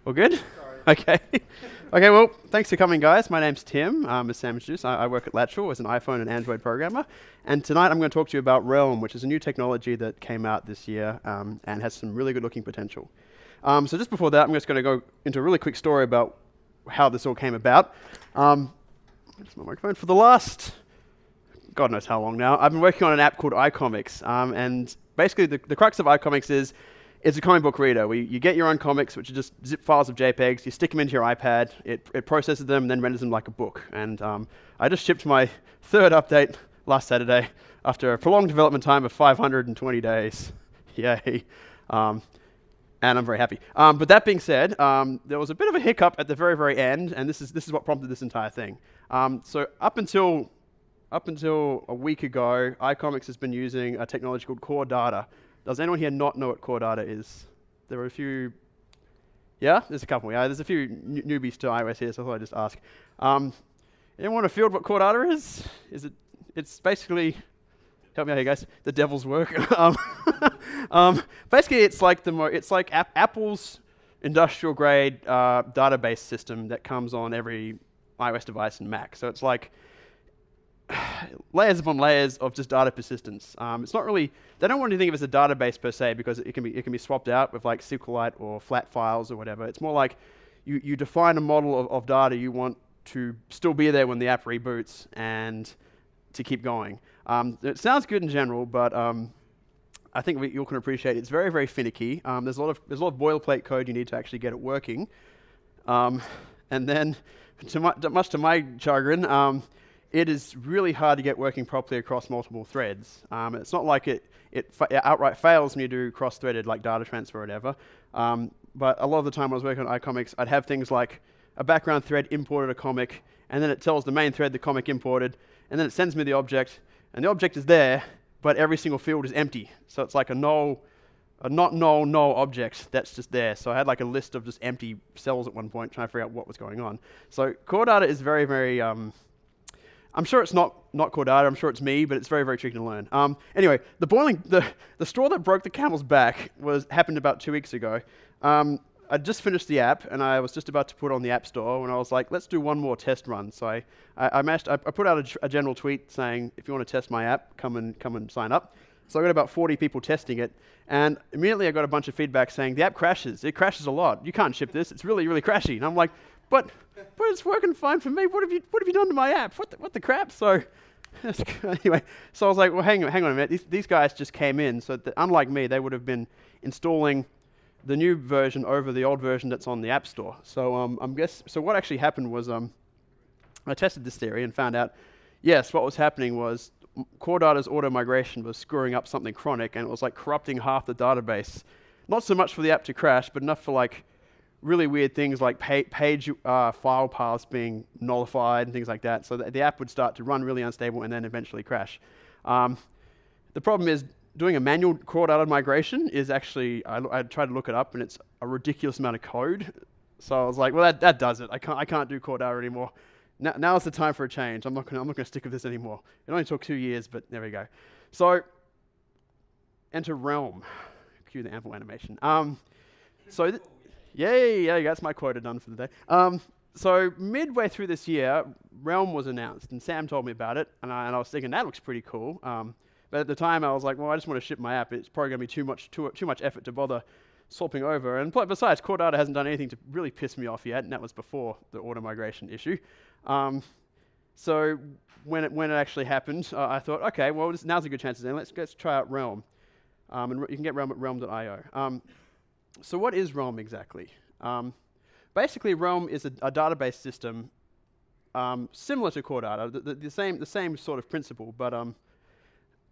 All good? Sorry. Okay. Okay, well, thanks for coming, guys. My name's Tim, as Sam introduced. I work at Lateral as an iPhone and Android programmer. And tonight I'm going to talk to you about Realm, which is a new technology that came out this year and has some really good-looking potential. So just before that, I'm just going to go into a really quick story about how this all came about. Just my microphone. For the last, God knows how long now, I've been working on an app called iComics. And basically, the crux of iComics is it's a comic book reader. You get your own comics, which are just zip files of JPEGs. You stick them into your iPad. It processes them and then renders them like a book. And I just shipped my third update last Saturday after a prolonged development time of 520 days. Yay. And I'm very happy. But that being said, there was a bit of a hiccup at the very, very end, and this is what prompted this entire thing. So up until a week ago, iComics has been using a technology called Core Data. Does anyone here not know what Core Data is? There are a few. Yeah, there's a couple. Yeah, there's a few newbies to iOS here, so I thought I'd just ask. Anyone want to field what Core Data is? It's basically, help me out here, guys. The devil's work. Basically, it's like Apple's industrial grade database system that comes on every iOS device and Mac. So it's like layers upon layers of just data persistence. It's not really, they don't want to think of it as a database per se because it can be swapped out with like SQLite or flat files or whatever. It's more like you define a model of data you want to still be there when the app reboots and to keep going. It sounds good in general, but I think you all can appreciate it's very, very finicky. There's a lot of boilerplate code you need to actually get it working. And then, much to my chagrin, it is really hard to get working properly across multiple threads. It's not like it outright fails when you do cross-threaded like data transfer or whatever. But a lot of the time I was working on iComics, I'd have things like a background thread imported a comic, and then it tells the main thread the comic imported, and then it sends me the object, and the object is there, but every single field is empty. So it's like a not null object that's just there. So I had like a list of just empty cells at one point trying to figure out what was going on. So Core Data is very, very I'm sure it's not Core Data, I'm sure it's me, but it's very, very tricky to learn. Anyway, the straw that broke the camel's back happened about 2 weeks ago. I just finished the app, and I was just about to put it on the App Store, and I was like, let's do one more test run. So I put out a general tweet saying, if you want to test my app, come and sign up. So I got about 40 people testing it, and immediately I got a bunch of feedback saying, the app crashes. It crashes a lot. You can't ship this. It's really, really crashy. And I'm like, but it's working fine for me. What have you done to my app? What the crap? So anyway, so I was like, well, hang on a minute. These guys just came in, so unlike me, they would have been installing the new version over the old version that's on the App Store. So so what actually happened was I tested this theory and found out, yes, what was happening was Core Data's auto migration was screwing up something chronic, and it was like corrupting half the database. Not so much for the app to crash, but enough for like really weird things like page file paths being nullified and things like that. So the app would start to run really unstable and then eventually crash. The problem is doing a manual Core Data migration is actually, I tried to look it up, and it's a ridiculous amount of code. So I was like, well, that does it. I can't do Core Data anymore. Now's the time for a change. I'm not gonna stick with this anymore. It only took 2 years, but there we go. So enter Realm. Cue the ample animation. Yay, that's my quota done for the day. So midway through this year, Realm was announced, and Sam told me about it, and I was thinking, that looks pretty cool. But at the time, I was like, well, I just want to ship my app. It's probably going to be too much effort to bother swapping over. And besides, Core Data hasn't done anything to really piss me off yet, and that was before the auto migration issue. So when it actually happened, I thought, okay, well, now's a good chance then. Let's try out Realm. And you can get Realm at realm.io. So what is Realm exactly? Basically, Realm is a database system similar to Core Data, the same sort of principle, but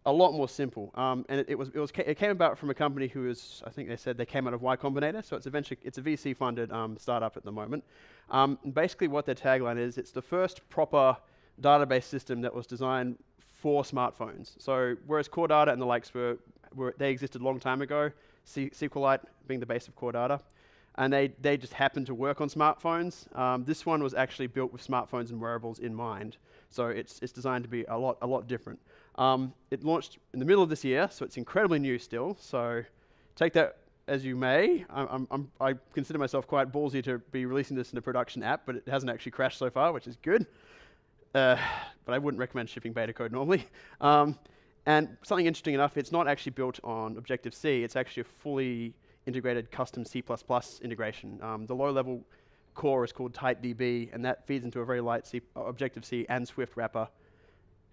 a lot more simple. And it came about from a company who is, I think they said they came out of Y Combinator, so it's a VC-funded startup at the moment. And basically, what their tagline is, it's the first proper database system that was designed for smartphones. So whereas Core Data and the likes they existed a long time ago, SQLite being the base of Core Data, and they just happened to work on smartphones. This one was actually built with smartphones and wearables in mind, so it's designed to be a lot different. It launched in the middle of this year, so it's incredibly new still. So take that as you may, I consider myself quite ballsy to be releasing this in a production app, but it hasn't actually crashed so far, which is good. But I wouldn't recommend shipping beta code normally. And something interesting enough, it's not actually built on Objective-C. It's actually a fully integrated custom C++ integration. The low-level core is called TightDB, and that feeds into a very light Objective-C and Swift wrapper,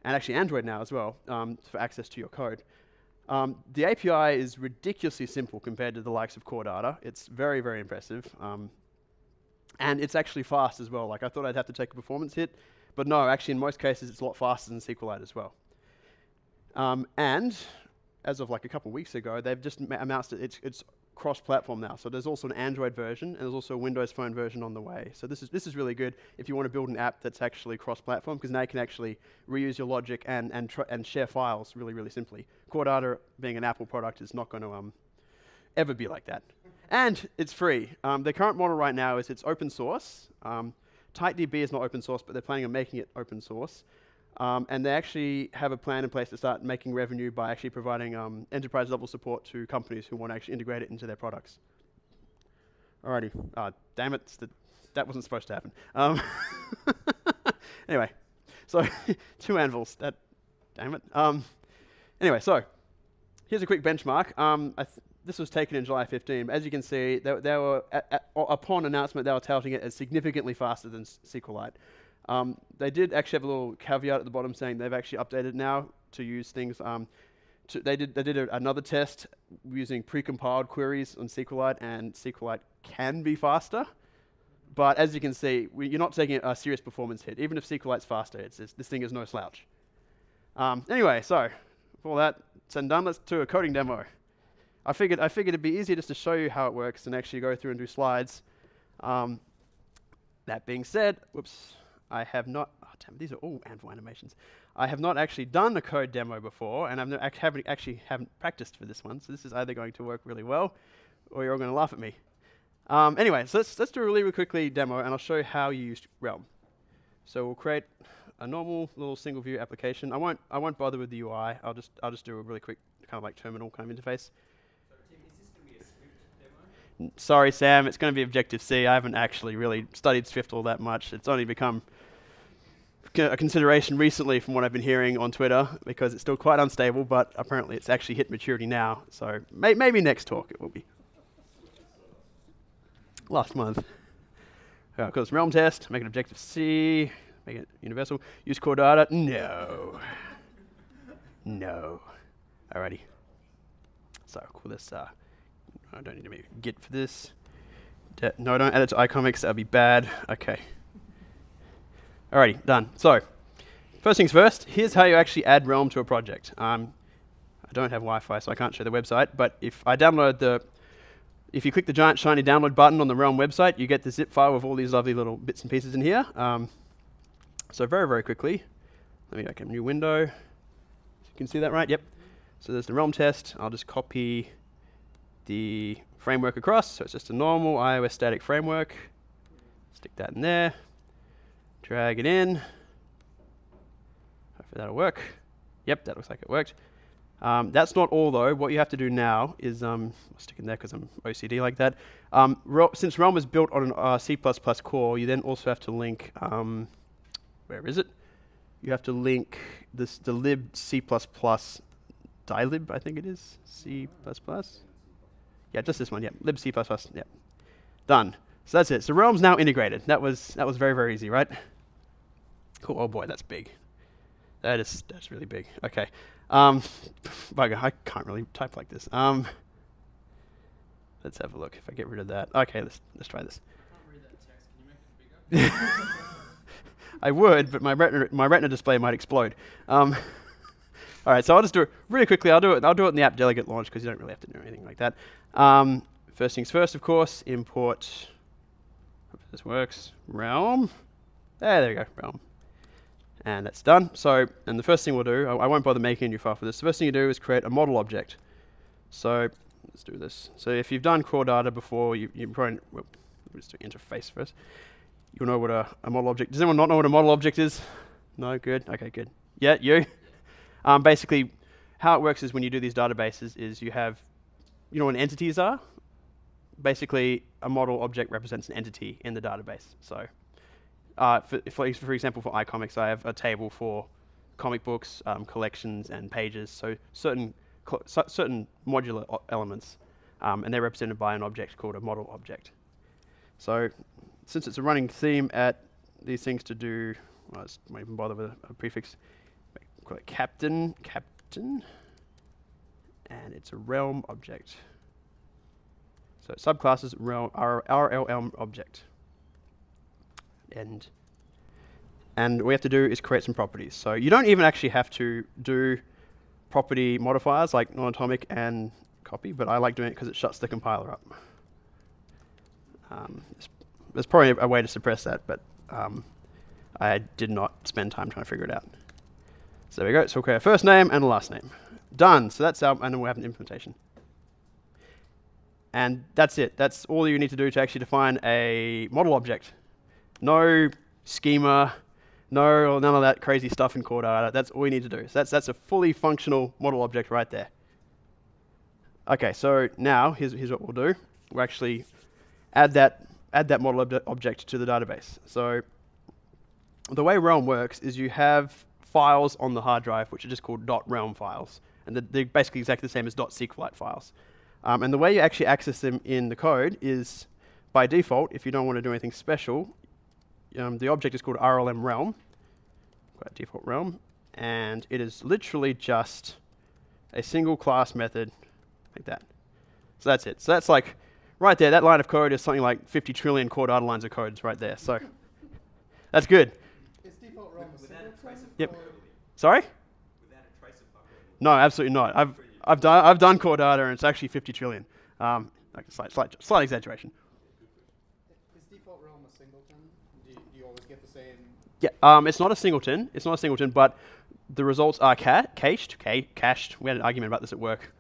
and actually Android now as well, for access to your code. The API is ridiculously simple compared to the likes of Core Data. It's very, very impressive. And it's actually fast as well. Like, I thought I'd have to take a performance hit, but no, actually in most cases it's a lot faster than SQLite as well. And as of like a couple of weeks ago, they've just announced that it's cross-platform now. So there's also an Android version, and there's also a Windows Phone version on the way. So this is really good if you want to build an app that's actually cross-platform, because now you can actually reuse your logic and share files really, really simply. Core Data, being an Apple product, is not going to ever be like that. And it's free. The current model right now is it's open source. TightDB is not open source, but they're planning on making it open source. And they actually have a plan in place to start making revenue by actually providing enterprise-level support to companies who want to actually integrate it into their products. Alrighty. Damn it, that wasn't supposed to happen. Anyway, so 2 anvils. Damn it. Anyway, so here's a quick benchmark. This was taken in July 15. As you can see, they were upon announcement, they were touting it as significantly faster than SQLite. They did actually have a little caveat at the bottom saying they've actually updated now to use things. They did another test using precompiled queries on SQLite, and SQLite can be faster. But as you can see, you're not taking a serious performance hit. Even if SQLite's faster, this thing is no slouch. Anyway, so for all that said and done, let's do a coding demo. I figured it'd be easier just to show you how it works and actually go through and do slides. That being said, whoops. I have not, oh damn, these are all Anvil animations. I have not actually done a code demo before, and I haven't practiced for this one, so this is either going to work really well, or you're all going to laugh at me. Anyway, so let's do a really quickly demo, and I'll show you how you use Realm. So we'll create a normal little single view application. I won't bother with the UI. I'll just do a really quick kind of like terminal kind of interface. So Tim, is this going to be a Swift demo? Sorry, Sam, it's going to be Objective-C. I haven't actually really studied Swift all that much. It's only become a consideration recently from what I've been hearing on Twitter, because it's still quite unstable, but apparently it's actually hit maturity now. So maybe next talk it will be. Last month. Of course, Realm test, make it Objective-C, make it universal. Use Core Data. No. No. Alrighty. So call this, I don't need to make a Git for this. No, don't add it to iComics, that'll be bad. Okay. Alrighty, done. So, first things first, here's how you actually add Realm to a project. I don't have Wi-Fi, so I can't show the website, but if you click the giant shiny download button on the Realm website, you get the zip file with all these lovely little bits and pieces in here. So very, very quickly, let me make a new window. You can see that right? Yep. So there's the Realm test. I'll just copy the framework across. So it's just a normal iOS static framework. Stick that in there. Drag it in. Hopefully that'll work. Yep, that looks like it worked. That's not all though. What you have to do now is, I'll stick in there because I'm OCD like that. Since Realm is built on an C++ core, you then also have to link, where is it? You have to link the lib C++, dilib, I think it is, C++. Yeah, just this one, yeah, lib C++, yeah. Done. So that's it. So Realm's now integrated. That was very, very easy, right? Cool. Oh boy, that's big. That's really big. Okay. Bugger, I can't really type like this. Let's have a look. If I get rid of that. Okay, let's try this. I can't read that text. Can you make it bigger? I would, but my retina display might explode. All right, so I'll just do it really quickly. I'll do it in the app delegate launch because you don't really have to do anything like that. First things first, of course, import. Hope this works. Realm. There we go. Realm. And that's done. So, and the first thing we'll do, I won't bother making a new file for this. The first thing you do is create a model object. So, let's do this. So, if you've done Core Data before, you probably, well, let's do interface first. You'll know what a model object, does anyone not know what a model object is? No? Good? Okay, good. Yeah, you? Basically, how it works is when you do these databases is you have, you know what entities are? basically a model object represents an entity in the database. So for example, for iComics, I have a table for comic books, collections, and pages. So certain modular elements, and they're represented by an object called a model object. So since it's a running theme at these things to do, well, I won't even bother with a prefix. Call it captain, and it's a realm object. So subclasses realm RLM object. And what we have to do is create some properties. So you don't even actually have to do property modifiers like non-atomic and copy, but I like doing it because it shuts the compiler up. There's probably a way to suppress that, but I did not spend time trying to figure it out. So there we go. So we'll create a first name and a last name. Done. So that's our, and then we'll have an implementation. And that's it. That's all you need to do to actually define a model object. No schema, none of that crazy stuff in core data. That's all you need to do. So that's a fully functional model object right there. Okay, so now here's what we'll do. We'll actually add that model object to the database. So the way Realm works is you have files on the hard drive which are just called .realm files, and they're basically exactly the same as .SQLite files. And the way you actually access them in the code is by default, if you don't want to do anything special, the object is called RLM realm, default realm, and it is literally just a single class method like that. So that's it. So that's like right there. That line of code is something like 50 trillion core data lines of codes right there. So that's good. Is default realm a single trace? Yep. Sorry? Without a trace of fuckware? No, absolutely not. I've done core data, and it's actually 50 trillion. Like slight exaggeration. Is default realm a singleton? Do you always get the same? Yeah. It's not a singleton. It's not a singleton, but the results are cached. Cached. We had an argument about this at work.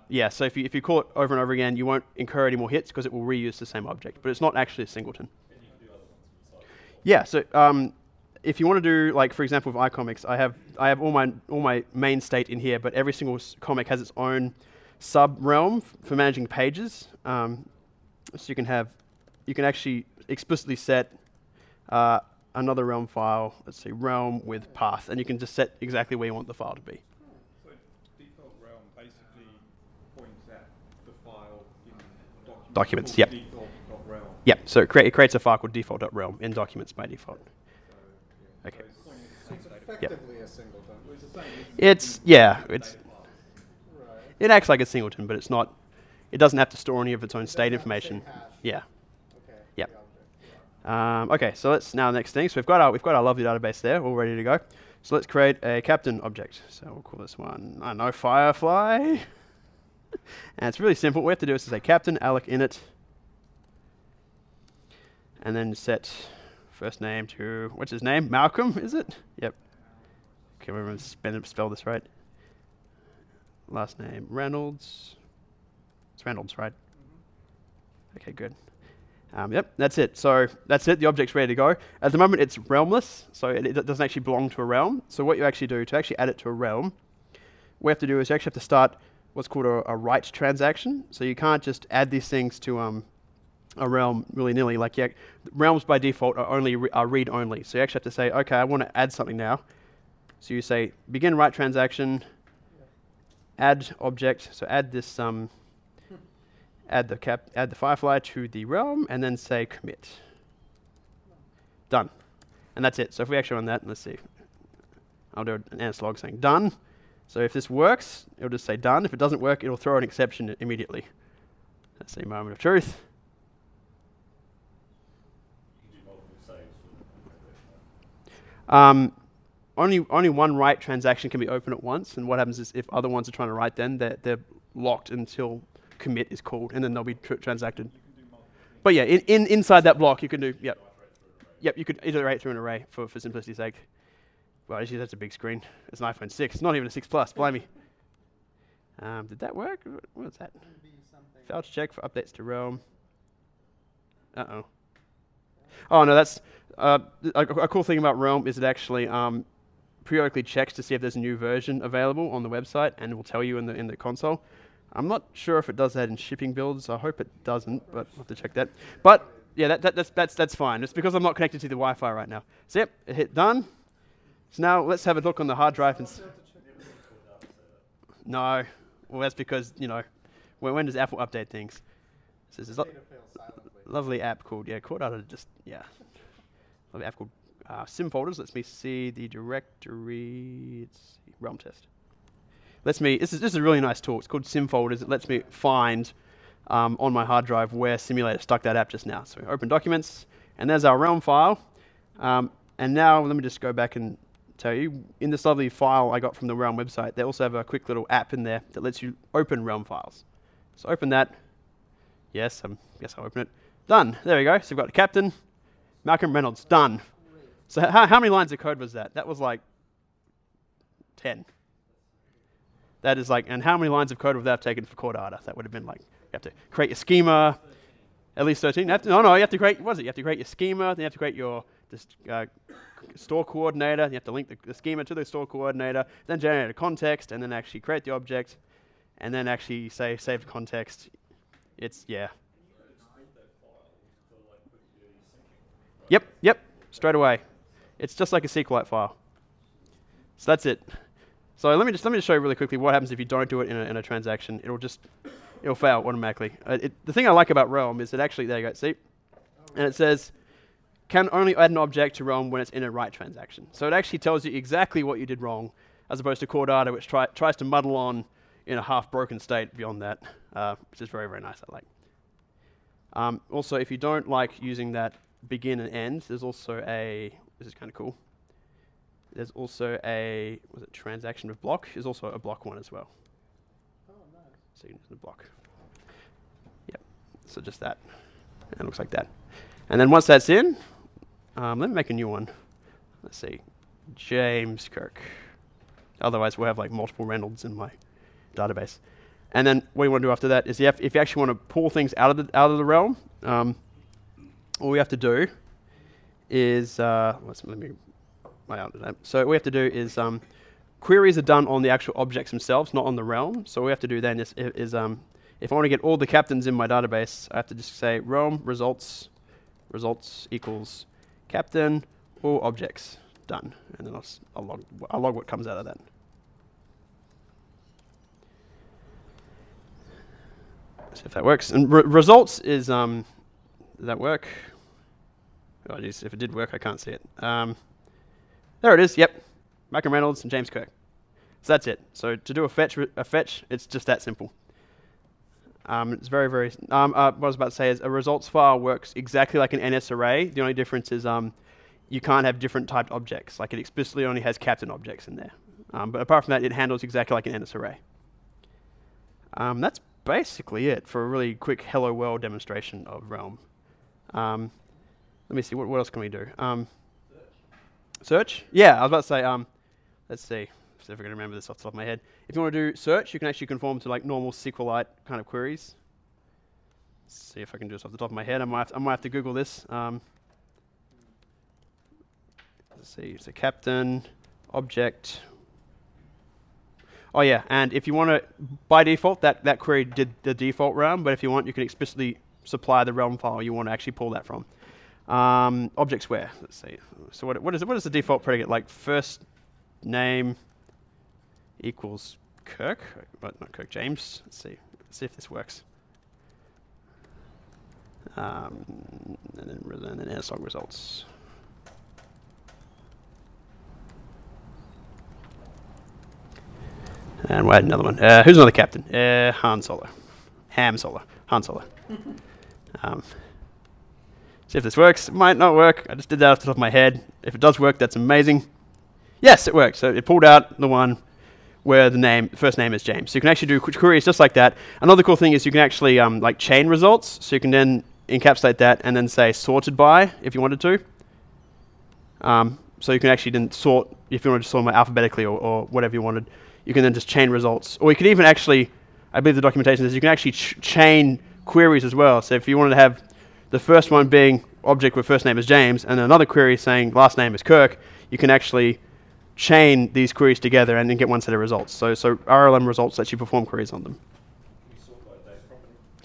Yeah. So if you call it over and over again, you won't incur any more hits because it will reuse the same object. But it's not actually a singleton. And you can do other ones besides. Yeah. So if you want to do, like, for example, with iComics, I have all my main state in here, but every single comic has its own sub realm for managing pages. So you can actually explicitly set another realm file. Let's see, realm with path, and you can just set exactly where you want the file to be. So default realm basically points at the file in Documents, yep. Default.realm. Yep. So it creates a file called default.realm in documents by default. Okay. So it's effectively a singleton. Well, it's the same, isn't it? It's yeah. It's Right. it acts like a singleton, but it's not. It doesn't have to store any of its own state information. Yeah. Okay. Yep. The object. Okay, so let's now next thing. So we've got our lovely database there, all ready to go. So let's create a captain object. So we'll call this one, I don't know, Firefly. And it's really simple. What we have to do is to say captain alloc init, and then set first name to, what's his name? Malcolm, is it? Yep. Okay, remember to spell this right. Last name Reynolds. It's Reynolds, right? Okay, good. Yep, that's it. So that's it. The object's ready to go. At the moment, it's realmless, so it doesn't actually belong to a realm. So what you actually do to actually add it to a realm, what we have to do is you actually have to start what's called a write transaction. So you can't just add these things to a realm willy-nilly. Like, yeah, realms by default are read-only. So you actually have to say, okay, I want to add something now. So you say begin write transaction, add object. So add this add the Firefly to the realm, and then say commit. Done. And that's it. So if we actually run that, let's see. I'll do an answer log saying done. So if this works, it'll just say done. If it doesn't work, it'll throw an exception immediately. Let's see, moment of truth. Only one write transaction can be open at once, and what happens is if other ones are trying to write, then they're locked until commit is called, and then they'll be transacted. But yeah, inside that block, you can do, yep, you could iterate through an array for simplicity's sake. Well, actually, that's a big screen. It's an iPhone 6, not even a 6 Plus, blimey. Did that work? What was that? Failed to check for updates to Realm. Uh-oh. Oh, no, that's, a cool thing about Realm is it actually periodically checks to see if there's a new version available on the website, and it will tell you in the console. I'm not sure if it does that in shipping builds. I hope it doesn't, but I'll have to check that. But yeah, that's fine. It's because I'm not connected to the Wi-Fi right now. So yep, it hit done. So now let's have a look on the hard drive. No, well that's because, you know, when does Apple update things? So there's a lovely app called, Core Data, lovely app called sim folders. Let me see the directory. It's Realm Test. This is a really nice tool. It's called sim folders. It lets me find on my hard drive where Simulator stuck that app just now. So open documents, and there's our Realm file. And now let me just go back and tell you, in this lovely file I got from the Realm website, they also have a quick little app in there that lets you open Realm files. So open that. Yes, guess I'll open it. Done. There we go. So we've got the captain, Malcolm Reynolds. Done. So how many lines of code was that? That was like 10. That is like, and how many lines of code would that have taken for core data? That would have been like, you have to create your schema, at least 13. You have to create, what is it? You have to create your schema, then you have to create your store coordinator, you have to link the schema to the store coordinator, then generate a context, and then actually create the object, and then actually say save the context. It's, yeah. Yep, straight away. It's just like a SQLite file. So that's it. So let me just show you really quickly what happens if you don't do it in a transaction. It'll fail automatically. The thing I like about Realm is that actually, there you go, see? And it says, can only add an object to Realm when it's in a write transaction. So it actually tells you exactly what you did wrong, as opposed to core data, which tries to muddle on in a half-broken state beyond that, which is very, very nice, I like. Also, if you don't like using that begin and end, there's also this is kind of cool. There's also transaction with block? There's also a block one as well. Oh, nice. So you can use the block. Yep. So just that. And it looks like that. And then once that's in, let me make a new one. Let's see. James Kirk. Otherwise, we'll have like multiple Reynolds in my database. And then what you want to do after that is if you actually want to pull things out of the realm, all we have to do is so what we have to do is queries are done on the actual objects themselves, not on the realm. So what we have to do then is if I want to get all the captains in my database, I have to just say realm results equals captain all objects. Done. And then I'll log what comes out of that. See if that works. And results is does that work? Oh geez, if it did work, I can't see it. There it is. Yep, Malcolm Reynolds and James Kirk. So that's it. So to do a fetch, it's just that simple. It's very, very. What I was about to say is a results file works exactly like an NS array. The only difference is you can't have different typed objects. Like it explicitly only has captain objects in there. But apart from that, it handles exactly like an NS array. That's basically it for a really quick hello world demonstration of Realm. Let me see, what else can we do? Search? Yeah, I was about to say, let's see if I can remember this off the top of my head. If you want to do search, you can actually conform to like normal SQLite kind of queries. Let's see if I can do this off the top of my head. I might have to Google this. Let's see, it's a captain, object. Oh yeah, and if you want to, by default, that query did the default realm, but if you want, you can explicitly supply the realm file you want to actually pull that from. Objects where? Let's see. So what is the default predicate? Like first name equals Kirk, but not Kirk, James. Let's see if this works. And then NSLog results. And we'll add another one. Who's another captain? Han Solo. Han Solo. See if this works. It might not work. I just did that off the top of my head. If it does work, that's amazing. Yes, it works. So it pulled out the one where the first name is James. So you can actually do queries just like that. Another cool thing is you can actually like chain results. So you can then encapsulate that and then say sorted by if you wanted to. So you can actually then sort, if you want to sort them alphabetically or whatever you wanted, you can then just chain results. Or you could even actually, I believe the documentation says you can actually chain queries as well. So if you wanted to have the first one being object with first name is James, and another query saying last name is Kirk, you can actually chain these queries together and then get one set of results. So RLM results lets you perform queries on them.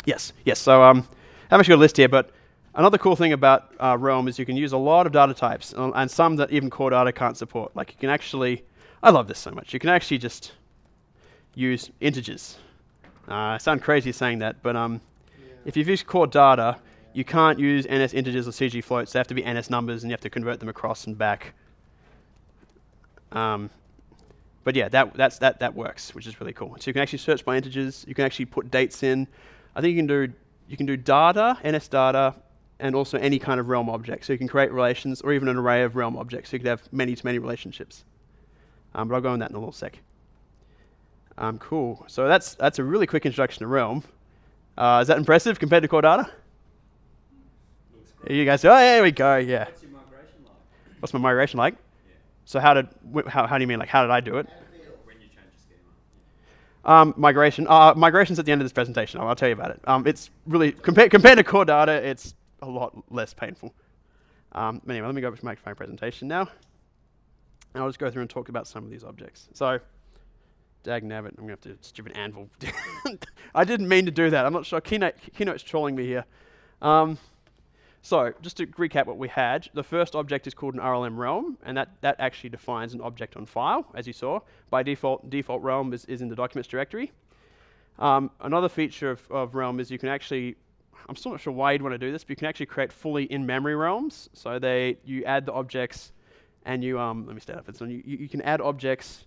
Yes, yes. So I haven't actually got a list here, but another cool thing about Realm is you can use a lot of data types, and some that even core data can't support. Like you can actually, I love this so much, you can actually just use integers. I sound crazy saying that, but if you've used core data, you can't use NS integers or CG floats. They have to be NS numbers, and you have to convert them across and back. But yeah, that works, which is really cool. So you can actually search by integers. You can actually put dates in. I think you can do data, NS data, and also any kind of realm object. So you can create relations, or even an array of realm objects. So you could have many-to-many relationships. But I'll go on that in a little sec. Cool. So that's a really quick introduction to Realm. Is that impressive compared to core data? Looks great. You guys say, oh, there we go. Yeah. What's your migration like? What's my migration like? Yeah. So how do you mean, like, how did I do it? When you change your schema. Migration's at the end of this presentation. I'll tell you about it. It's really, compared to core data, it's a lot less painful. Anyway, let me go back to my presentation now. And I'll just go through and talk about some of these objects. So, dagnabbit, I'm going to have to stupid anvil. I didn't mean to do that. I'm not sure. Keynote's trolling me here. So, just to recap what we had, the first object is called an RLM realm, and that actually defines an object on file, as you saw. By default realm is in the documents directory. Another feature of realm is you can actually, I'm still not sure why you'd want to do this, but you can actually create fully in-memory realms. So you add the objects, and you, let me stand up. You can add objects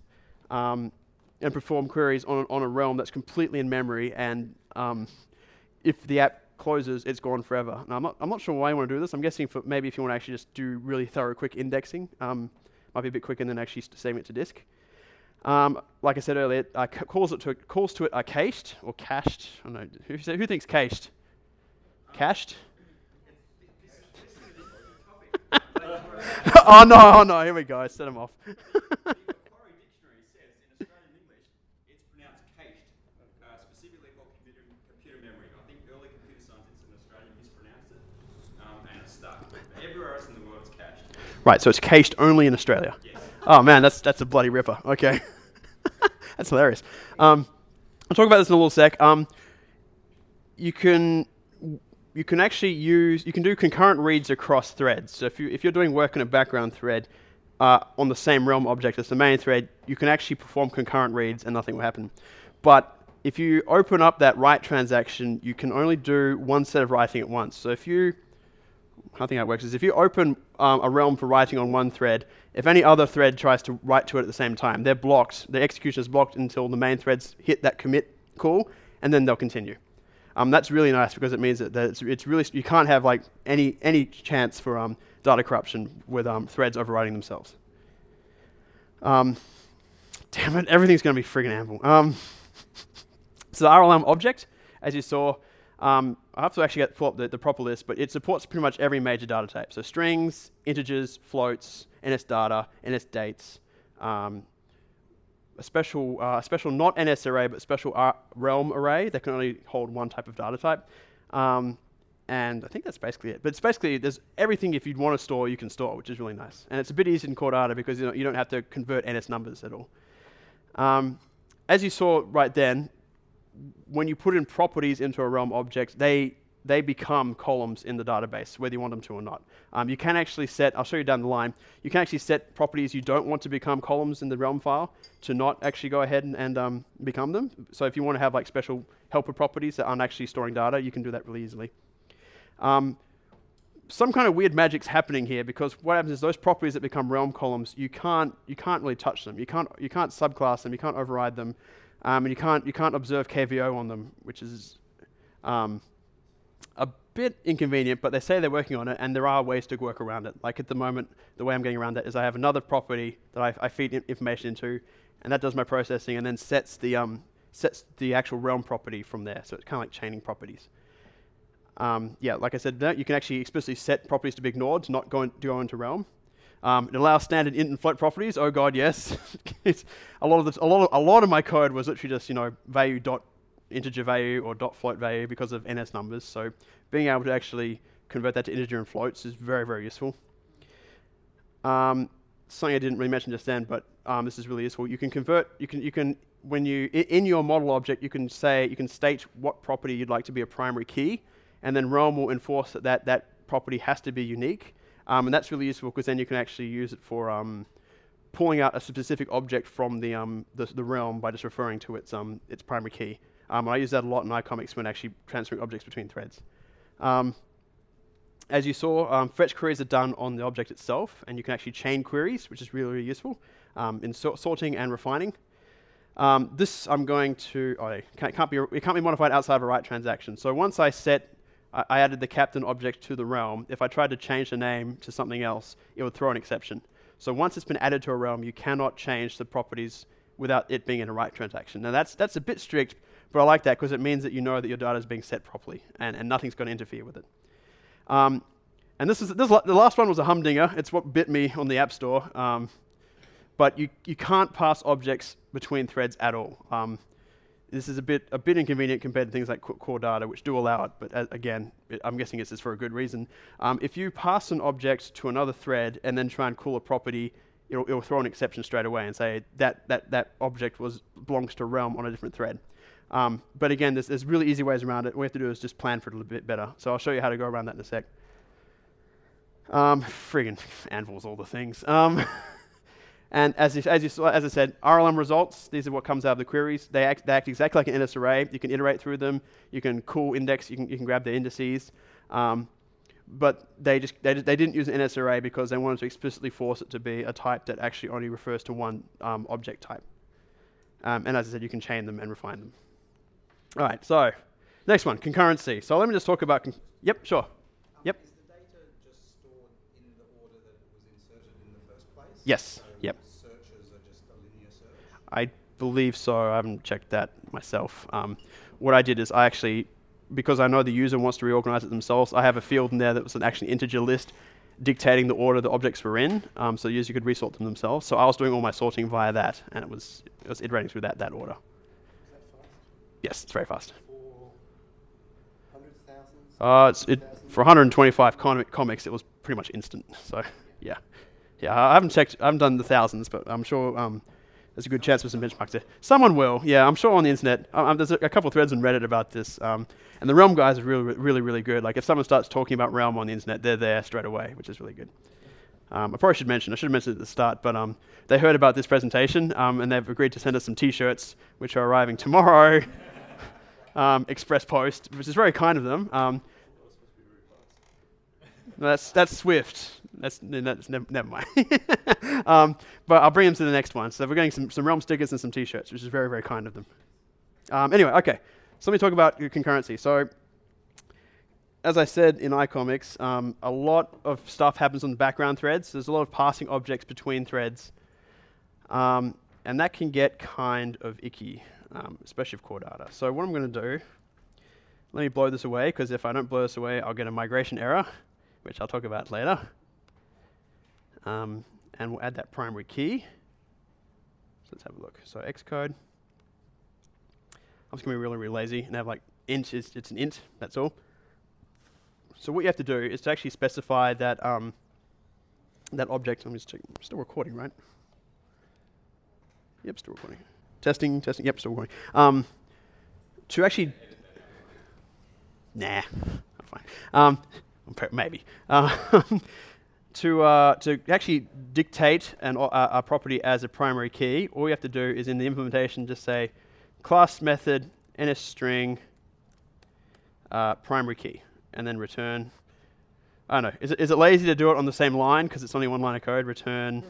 and perform queries on a realm that's completely in memory, and if the app closes, it's gone forever. Now, I'm not sure why you want to do this. I'm guessing maybe if you want to actually just do really thorough quick indexing, might be a bit quicker than actually saving it to disk. Like I said earlier, calls to it are cached or cached. I don't know, who thinks cached? Cached? Oh no, here we go. I set them off. The Macquarie Dictionary says in Australian English it's pronounced cached, specifically for computer memory. I think early computer scientists in Australia mispronounced it, and it's stuck. Everywhere else in the world it's cached. Right, so it's cached only in Australia. Yes. Oh man, that's a bloody ripper. Okay, that's hilarious. I'll talk about this in a little sec. You can actually do concurrent reads across threads. So if you're doing work in a background thread on the same realm object as the main thread, you can actually perform concurrent reads and nothing will happen. But if you open up that write transaction, you can only do one set of writing at once. So I think how it works is if you open a realm for writing on one thread, if any other thread tries to write to it at the same time, they're blocked. The execution is blocked until the main threads hit that commit call, and then they'll continue. That's really nice because it means that it's really, you can't have like any chance for data corruption with threads overriding themselves. Damn it, everything's going to be friggin' Anvil. So the RLM object, as you saw, I have to actually pull up the proper list, but it supports pretty much every major data type. So strings, integers, floats, NS data, NS dates, a special not NS array, but special realm array that can only hold one type of data type. And I think that's basically it. But it's basically, there's everything if you'd want to store, you can store, which is really nice. And it's a bit easier in core data because you don't have to convert NS numbers at all. As you saw right then, when you put in properties into a realm object, they become columns in the database, whether you want them to or not. You can actually set, I'll show you down the line, you can actually set properties you don't want to become columns in the realm file to not actually go ahead and become them. So if you want to have like special helper properties that aren't actually storing data, you can do that really easily. Some kind of weird magic's happening here because what happens is those properties that become realm columns, you can't really touch them. You can't subclass them, you can't override them, and you can't observe KVO on them, which is a bit inconvenient, but they say they're working on it, and there are ways to work around it. Like at the moment, the way I'm getting around that is I have another property that I feed information into, and that does my processing, and then sets the actual realm property from there. So it's kind of like chaining properties. Yeah, like I said, you can actually explicitly set properties to be ignored, to not go into realm. It allows standard int and float properties. Oh god, yes. It's a lot of my code was literally just value dot integer value or dot float value because of NS numbers. So being able to actually convert that to integer and floats is very, very useful. Something I didn't really mention just then, but this is really useful. You can when you in your model object, you can state what property you'd like to be a primary key, and then Realm will enforce that that property has to be unique, and that's really useful because then you can actually use it for pulling out a specific object from the realm by just referring to its primary key. I use that a lot in iComics when actually transferring objects between threads. As you saw, fetch queries are done on the object itself, and you can actually chain queries, which is really, really useful in sorting and refining. This I'm going to, it can't be modified outside of a write transaction. So once I added the captain object to the realm, if I tried to change the name to something else, it would throw an exception. So once it's been added to a realm, you cannot change the properties without it being in a write transaction. Now that's a bit strict, but I like that because it means that you know that your data is being set properly and nothing's going to interfere with it. And the last one was a humdinger. It's what bit me on the App Store. But you can't pass objects between threads at all. This is a bit inconvenient compared to things like core data, which do allow it. But again, I'm guessing it's for a good reason. If you pass an object to another thread and then try and call a property, it'll throw an exception straight away and say that object belongs to realm on a different thread. But again, there's really easy ways around it. All we have to do is just plan for it a little bit better. So I'll show you how to go around that in a sec. Friggin' Anvil's all the things. And as I said, RLM results, these are what comes out of the queries. They act exactly like an NS array. You can iterate through them. You can call index. You can grab their indices. But they didn't use an NS array because they wanted to explicitly force it to be a type that actually only refers to one object type. And as I said, you can chain them and refine them. All right, so next one, concurrency. So let me just talk about, yep, sure. Yep. Is the data just stored in the order that it was inserted in the first place? Yes, so yep. Searches are just a linear search? I believe so. I haven't checked that myself. What I did is I actually, because I know the user wants to reorganize it themselves, I have a field in there that was an actually integer list dictating the order the objects were in, so the user could resort them themselves. So I was doing all my sorting via that, and it was iterating through that order. Is that fast? Yes, it's very fast. For hundreds, thousands? For 125 comics, it was pretty much instant. So yeah. I haven't done the thousands, but I'm sure there's a good chance for some benchmarks there. Someone will, yeah, I'm sure on the internet. There's a couple of threads on Reddit about this, and the Realm guys are really good. Like if someone starts talking about Realm on the internet, they're there straight away, which is really good. I should have mentioned it at the start, but they heard about this presentation, and they've agreed to send us some T-shirts, which are arriving tomorrow, express post, which is very kind of them. That's Swift. That's never mind. But I'll bring them to the next one. So we're getting some Realm stickers and some T-shirts, which is very, very kind of them. Anyway, okay. So let me talk about concurrency. So as I said in iComics, a lot of stuff happens on the background threads. There's a lot of passing objects between threads. And that can get kind of icky, especially with core data. So what I'm going to do, let me blow this away, because if I don't blow this away, I'll get a migration error, which I'll talk about later. And we'll add that primary key. So let's have a look. So Xcode. I'm just going to be really lazy and have like int, it's an int, that's all. So what you have to do is to actually specify that that object. Let me just check. I'm still recording, right? Yep, still recording. Testing, yep, still recording. To actually... Nah, I'm fine. Maybe. To actually dictate a property as a primary key, all you have to do is in the implementation just say class method NSString primary key, and then return. I don't know. Is it lazy to do it on the same line because it's only one line of code? Return.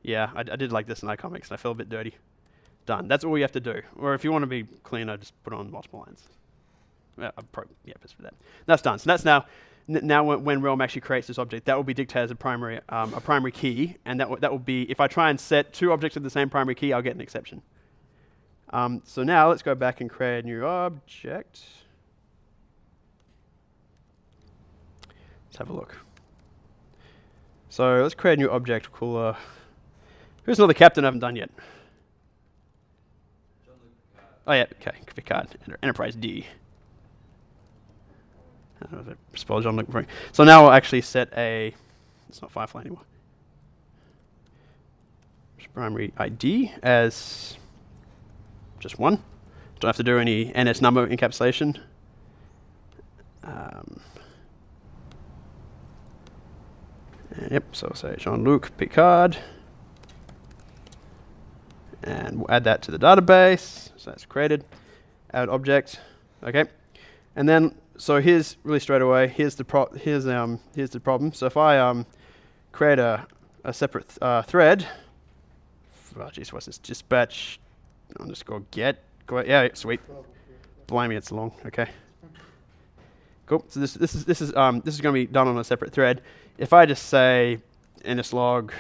Yeah, I did like this in iComics, and I feel a bit dirty. Done. That's all you have to do. Or if you want to be cleaner, just put it on multiple lines. Just for that. That's done. So that's now when Realm actually creates this object, that will be dictated as a primary key, and that will be, if I try and set two objects with the same primary key, I'll get an exception. So now let's go back and create a new object. Let's have a look. So let's create a new object. Cool. Who's another captain I haven't done yet? Oh yeah, okay. Picard, Enterprise D. Spell John looking for it. So now we'll actually set it's not Firefly anymore. Primary ID as just one. Don't have to do any NS number encapsulation. Yep, so I'll say Jean-Luc Picard. And we'll add that to the database. So that's created. Add object. Okay. And then, so here's really straight away, here's the problem. So if I create a separate thread, oh geez, what's this? Dispatch underscore get. Yeah, sweet. Blimey, it's long. Okay. Cool. So this is going to be done on a separate thread. If I just say nslog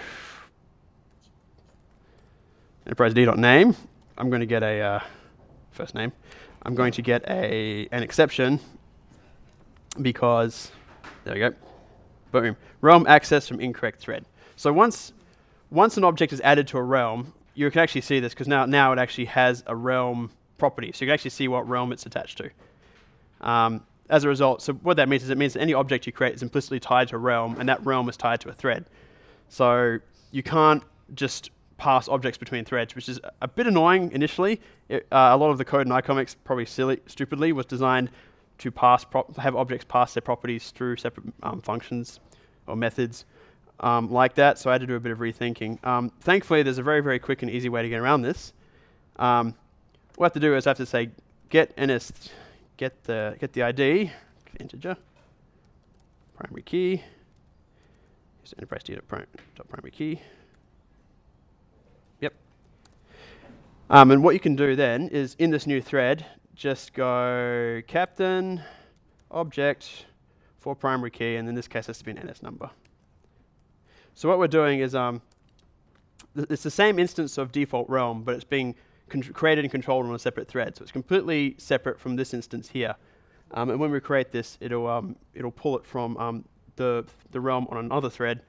enterprise d.name, I'm going to get a first name. I'm going to get an exception because there we go. Boom. Realm access from incorrect thread. So once an object is added to a realm, you can actually see this because now it actually has a realm property. So you can actually see what realm it's attached to. As a result, so what that means is it means that any object you create is implicitly tied to a realm, and that realm is tied to a thread. So you can't just pass objects between threads, which is a bit annoying initially. A lot of the code in iComics, probably stupidly, was designed to have objects pass their properties through separate functions or methods like that. So I had to do a bit of rethinking. Thankfully, there's a very, very quick and easy way to get around this. What I have to do is I have to say get the ID, integer, primary key, use enterprise d.primary key. Yep. And what you can do then is in this new thread, just go captain, object, for primary key, and in this case it has to be an NS number. So what we're doing is it's the same instance of default realm, but it's being created and controlled on a separate thread. So it's completely separate from this instance here. And when we create this, it'll pull it from the realm on another thread,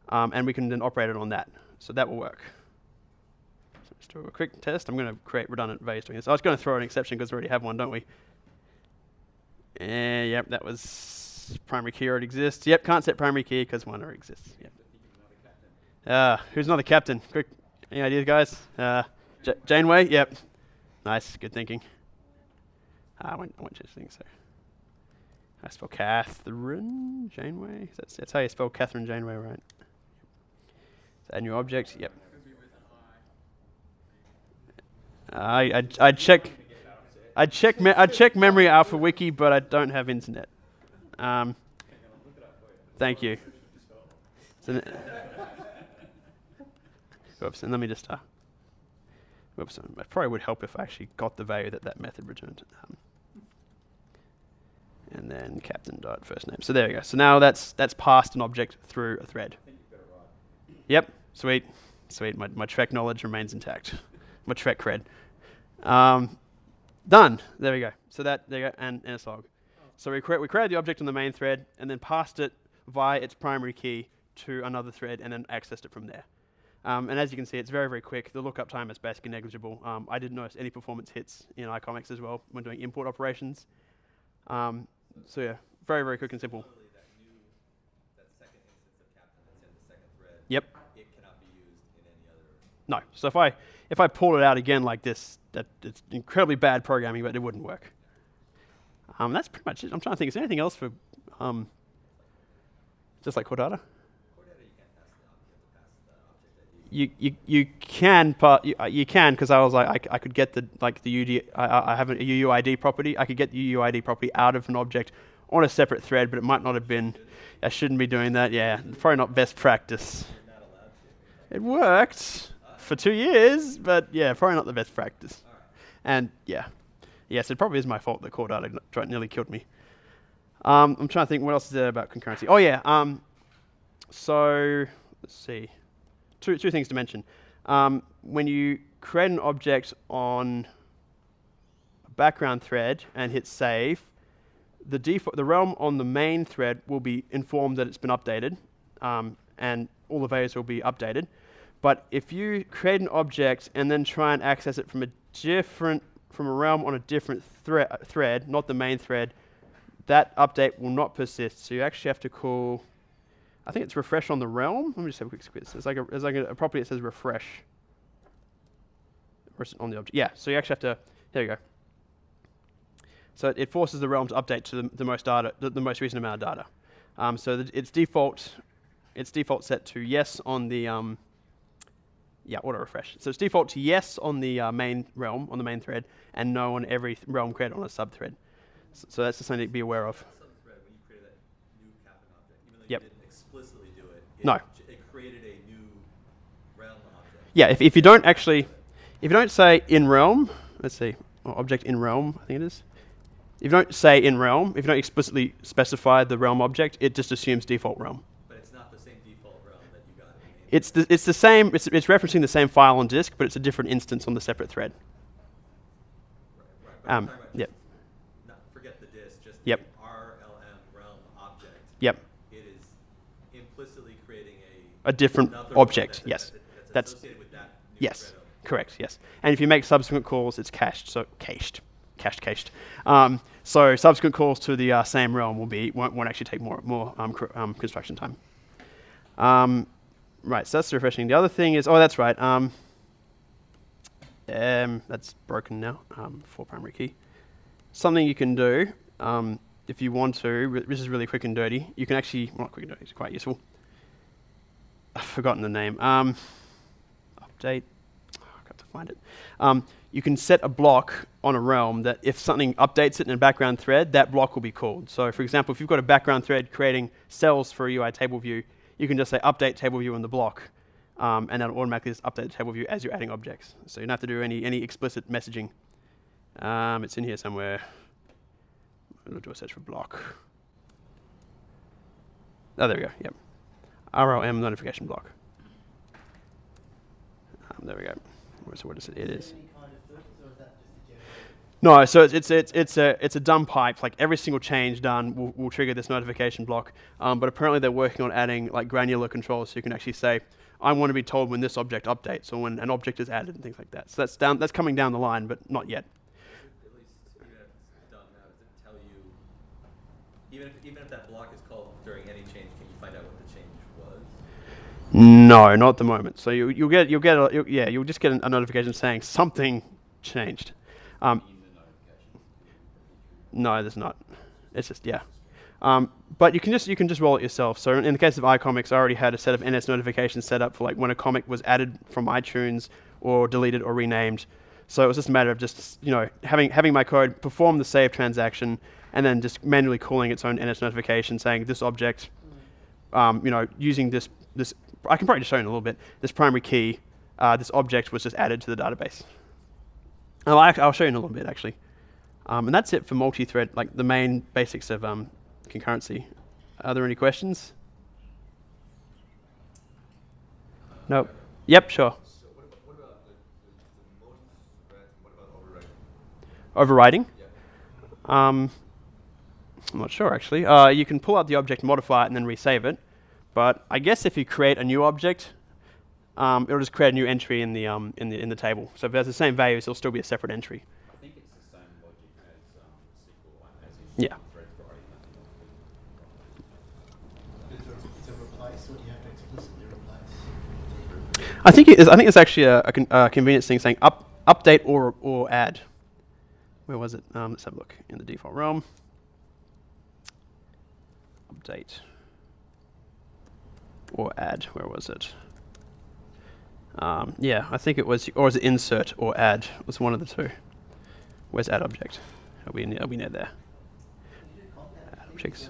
and we can then operate it on that. So that will work. So let's do a quick test. I'm going to create redundant values doing this. I was going to throw an exception because we already have one, don't we? Yep, that was primary key already exists. Yep, can't set primary key because one already exists. Yep. Who's not the captain? Quick, any ideas, guys? Janeway? Yep. Nice, good thinking. I won't change things, so. I spell Catherine Janeway. That's how you spell Catherine Janeway, right? So add new object, yep. I'd check memory alpha wiki, but I don't have internet. Thank you. So oops, and let me just whoops, it probably would help if I actually got the value that method returned. And then captain.firstname. So there we go. So now that's passed an object through a thread. Yep, sweet. My Trek knowledge remains intact. My Trek cred. Done. There we go. So there you go, and nslog. So we created the object on the main thread and then passed it via its primary key to another thread and then accessed it from there. And as you can see, it's very, very quick. The lookup time is basically negligible. I didn't notice any performance hits in iComics as well when doing import operations. So yeah, very, very quick and simple. That second instance of captain that's in the second thread. Yep. It cannot be used in any other. No. So if I pull it out again like this, it's incredibly bad programming, but it wouldn't work. That's pretty much it. I'm trying to think. Is there anything else for just like core data? You can, but you can because I was like I could get the UD. I have a UUID property. I could get the UUID property out of an object on a separate thread, but it might not have been. I shouldn't be doing that. Yeah, probably not best practice. It worked for 2 years, but yeah, probably not the best practice. And yeah, yes, it probably is my fault that core data nearly killed me. I'm trying to think what else is there about concurrency. Oh yeah. So let's see. Two things to mention. When you create an object on a background thread and hit save, the realm on the main thread will be informed that it's been updated, and all the values will be updated. But if you create an object and then try and access it from a realm on a different thread, not the main thread, that update will not persist. So you actually have to call. I think it's refresh on the realm. Let me just have a quick squeeze. There's like a property that says refresh. Or is it on the object? Yeah, so you actually have to, there you go. So it forces the realm to update to the most data, the most recent amount of data. So its default set to yes on the, yeah, auto refresh. So it's default to yes on the main realm, on the main thread, and no on every realm created on a subthread. So that's just something to be aware of. Subthread, when you created that new Kaplan object, even though Yep. you didn't explicitly do it, No. It created a new realm object. Yeah, if you don't actually, if you don't say in realm, let's see, or object in realm, I think it is. If you don't say in realm, if you don't explicitly specify the realm object, it just assumes default realm. But it's not the same default realm that you got in the main. It's the same, it's referencing the same file on disk, but it's a different instance on the separate thread. Right. But I'm talking about Yep. just not forget the disk, just Yep. the RLM realm object. Yep. It is implicitly creating A different another object, that's- yes. That's That's- associated with that new Yes, thread of- correct, yes. And if you make subsequent calls, it's cached, so cached. So subsequent calls to the same realm won't actually take more construction time. Right, so that's refreshing. The other thing is, oh, that's right. That's broken now for primary key. Something you can do if you want to. This is really quick and dirty. You can actually, well, not quick and dirty. It's quite useful. I've forgotten the name. Update. I've got to find it. You can set a block on a realm that if something updates it in a background thread, that block will be called. So for example, if you've got a background thread creating cells for a UI table view, you can just say update table view in the block, and that'll automatically just update the table view as you're adding objects. So you don't have to do any explicit messaging. It's in here somewhere. I'm going to do a search for block. Oh, there we go, yep. RLM notification block. There we go. So what is it? It is. No, so it's a dumb pipe. Like every single change done will trigger this notification block. But apparently they're working on adding like granular controls, so you can actually say, I want to be told when this object updates or when an object is added and things like that. So that's coming down the line, but not yet. At least even if it's done now, does it tell you, even if that block is called during any change, can you find out what the change was? No, not at the moment. So you'll just get a notification saying something changed. No, there's not. It's just, yeah. But you can just roll it yourself. So in the case of iComics, I already had a set of NS notifications set up for like when a comic was added from iTunes or deleted or renamed. So it was just a matter of just having my code perform the save transaction and then just manually calling its own NS notification saying this object, using this. I can probably just show you in a little bit. This primary key, this object was just added to the database. I'll show you in a little bit actually. And that's it for multi-thread, like the main basics of concurrency. Are there any questions? Nope. Yep, sure. So what about the multi-thread? What about overriding? Overriding? Yeah. I'm not sure actually. You can pull out the object, modify it, and then resave it. But I guess if you create a new object, it'll just create a new entry in the table. So if it has the same values, it'll still be a separate entry. I think it's the same logic as SQL, as in Yeah. threads for argument. Is it replace, or do you have to explicitly replace? I think it's actually a convenience thing saying update or add. Where was it? Let's have a look in the default realm. Update or add. Where was it? Yeah, I think it was, or was it insert or add? It was one of the two. Where's add object? Are we near there? Add objects.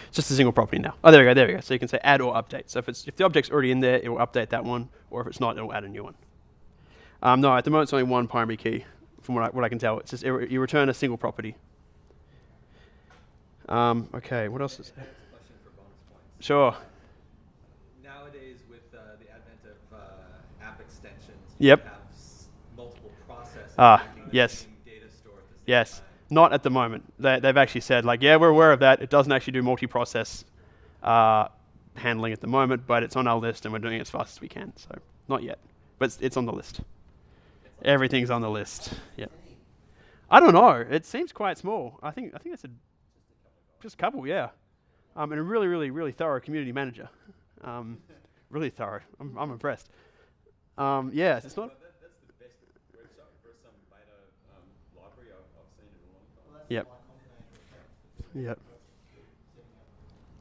It's just a single property now. Oh, there we go. So you can say add or update. So if the object's already in there, it will update that one, or if it's not, it will add a new one. No, at the moment it's only one primary key, from what I can tell. It's just you return a single property. Okay, what else is there? That's a question for bonus points. Sure. Nowadays, with the advent of app extensions, Yep. you have multiple processes. making the Yes. same data store at the same Yes. time. Not at the moment. They've actually said, like, yeah, we're aware of that. It doesn't actually do multi-process handling at the moment, but it's on our list and we're doing it as fast as we can. So not yet, but it's on the list. Everything's on the list. Yeah. I don't know. It seems quite small. I think it's just a couple, yeah. And a really, really, really thorough community manager. Really thorough. I'm impressed. Yeah, it's not. That's Yep. Yep.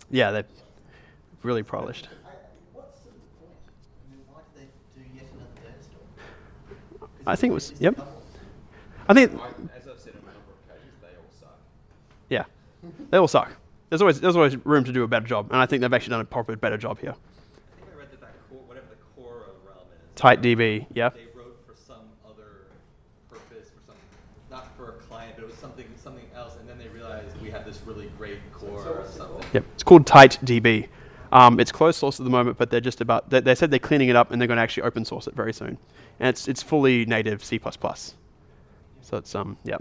Yeah, they're really polished. What's the point? I mean, why did they do yet another data store? I think it was, yep. I think, As I've said on a number of occasions, they all suck. yeah, they all suck. There's always room to do a better job, and I think they've actually done a proper better job here. I think I read that core, whatever the core of Realm is. TightDB, yeah. They wrote for some other purpose, for some, not for a client, but it was something else, and then they realized we have this really great core or something. Yep, it's called TightDB. It's closed source at the moment, but they're just about, they said they're cleaning it up and they're going to actually open source it very soon. And it's fully native C++. So it's, yeah,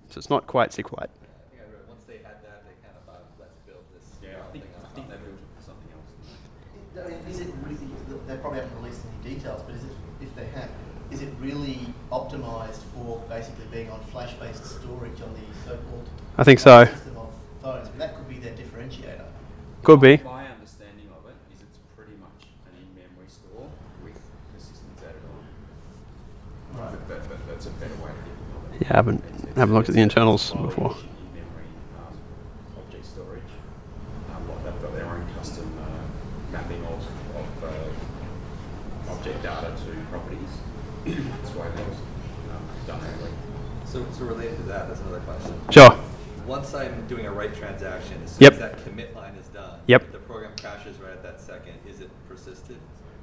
so it's not quite SQLite. I think I read once they had that, they kind of thought, let's build this. Yeah, I think they built it for something else. I mean, is it really, they probably haven't released any details, but is it, if they have, is it really optimized for basically being on flash-based storage on the so-called I think so. system of phones? I mean, that could be their differentiator. Could be. My understanding of it is it's pretty much an in-memory store with persistence added on. Right. But that's a better way to get it. Yeah, I haven't looked at the internals low before. efficient in-memory object storage. They've got their own custom mapping of object data to properties. That's why that was done early. So related to that, that's another question. Sure. Once I'm doing a write transaction, as soon Yep. as that commit line is done, Yep. if the program crashes right at that second, is it persisted?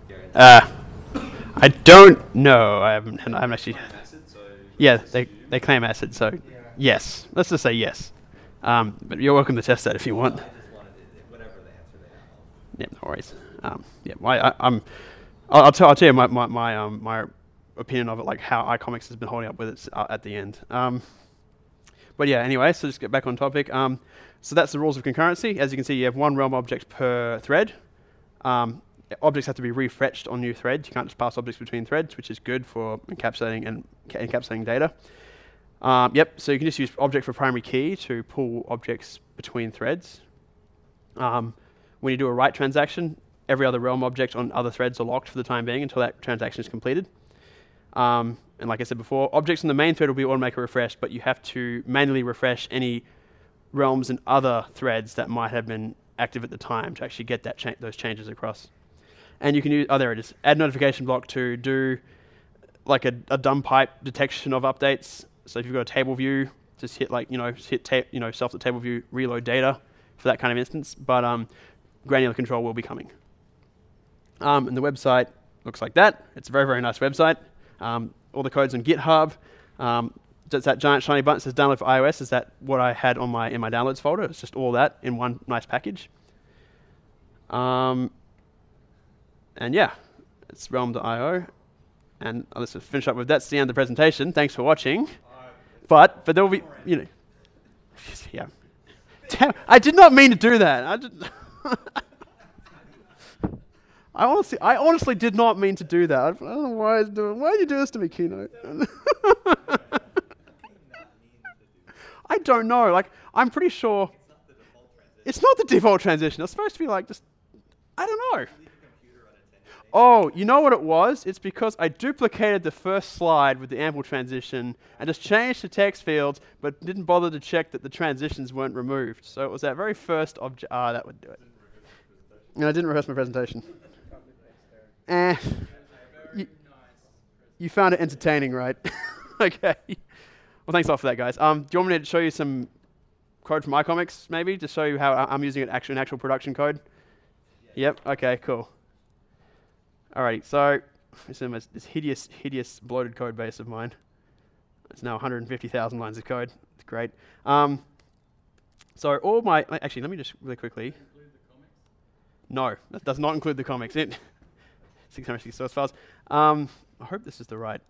Guaranteed? I don't know. I haven't actually. Claim acid, so Yeah, they claim acid, so yes. Let's just say yes. But you're welcome to test that if you want. I just wanted it, whatever the answer they have. Yeah, no worries. Yeah, I'll tell you my opinion of it, like how iComics has been holding up with it at the end. But yeah, anyway, so just get back on topic. So that's the rules of concurrency. As you can see, you have one realm object per thread. Objects have to be refetched on new threads. You can't just pass objects between threads, which is good for encapsulating data. Yep, so you can just use object for primary key to pull objects between threads. When you do a write transaction, every other realm object on other threads are locked for the time being until that transaction is completed. And like I said before, objects in the main thread will be automatically refreshed, but you have to manually refresh any realms in other threads that might have been active at the time to actually get that those changes across. And you can use, oh, there it is, add notification block to do like a dumb pipe detection of updates. So if you've got a table view, just hit self the table view, reload data for that kind of instance. But granular control will be coming. And the website looks like that. It's a very, very nice website. All the code's on GitHub. That's that giant shiny button that says download for iOS. Is that what I had in my downloads folder? It's just all that in one nice package. And yeah, it's realm.io. And let's just finish up with that's the end of the presentation. Thanks for watching. But there will be, yeah. Damn, I did not mean to do that. I honestly did not mean to do that. I don't know why I was doing. Why did you do this to me, Keynote? I don't know. Like, I'm pretty sure it's not the default transition. It's supposed to be like just, I don't know. Oh, you know what it was? It's because I duplicated the first slide with the ample transition and just changed the text fields, but didn't bother to check that the transitions weren't removed. So it was that very first object. Ah, that would do it. And I didn't rehearse my presentation. You found it entertaining, right? Okay. Well, thanks a lot for that, guys. Do you want me to show you some code from iComics, maybe, to show you how I'm using it in actual production code? Yep. Okay. Cool. Alrighty. So this hideous bloated code base of mine. It's now 150,000 lines of code. It's great. So all my actually, let me just really quickly. No, that does not include the comics. 660 source files. I hope this is the right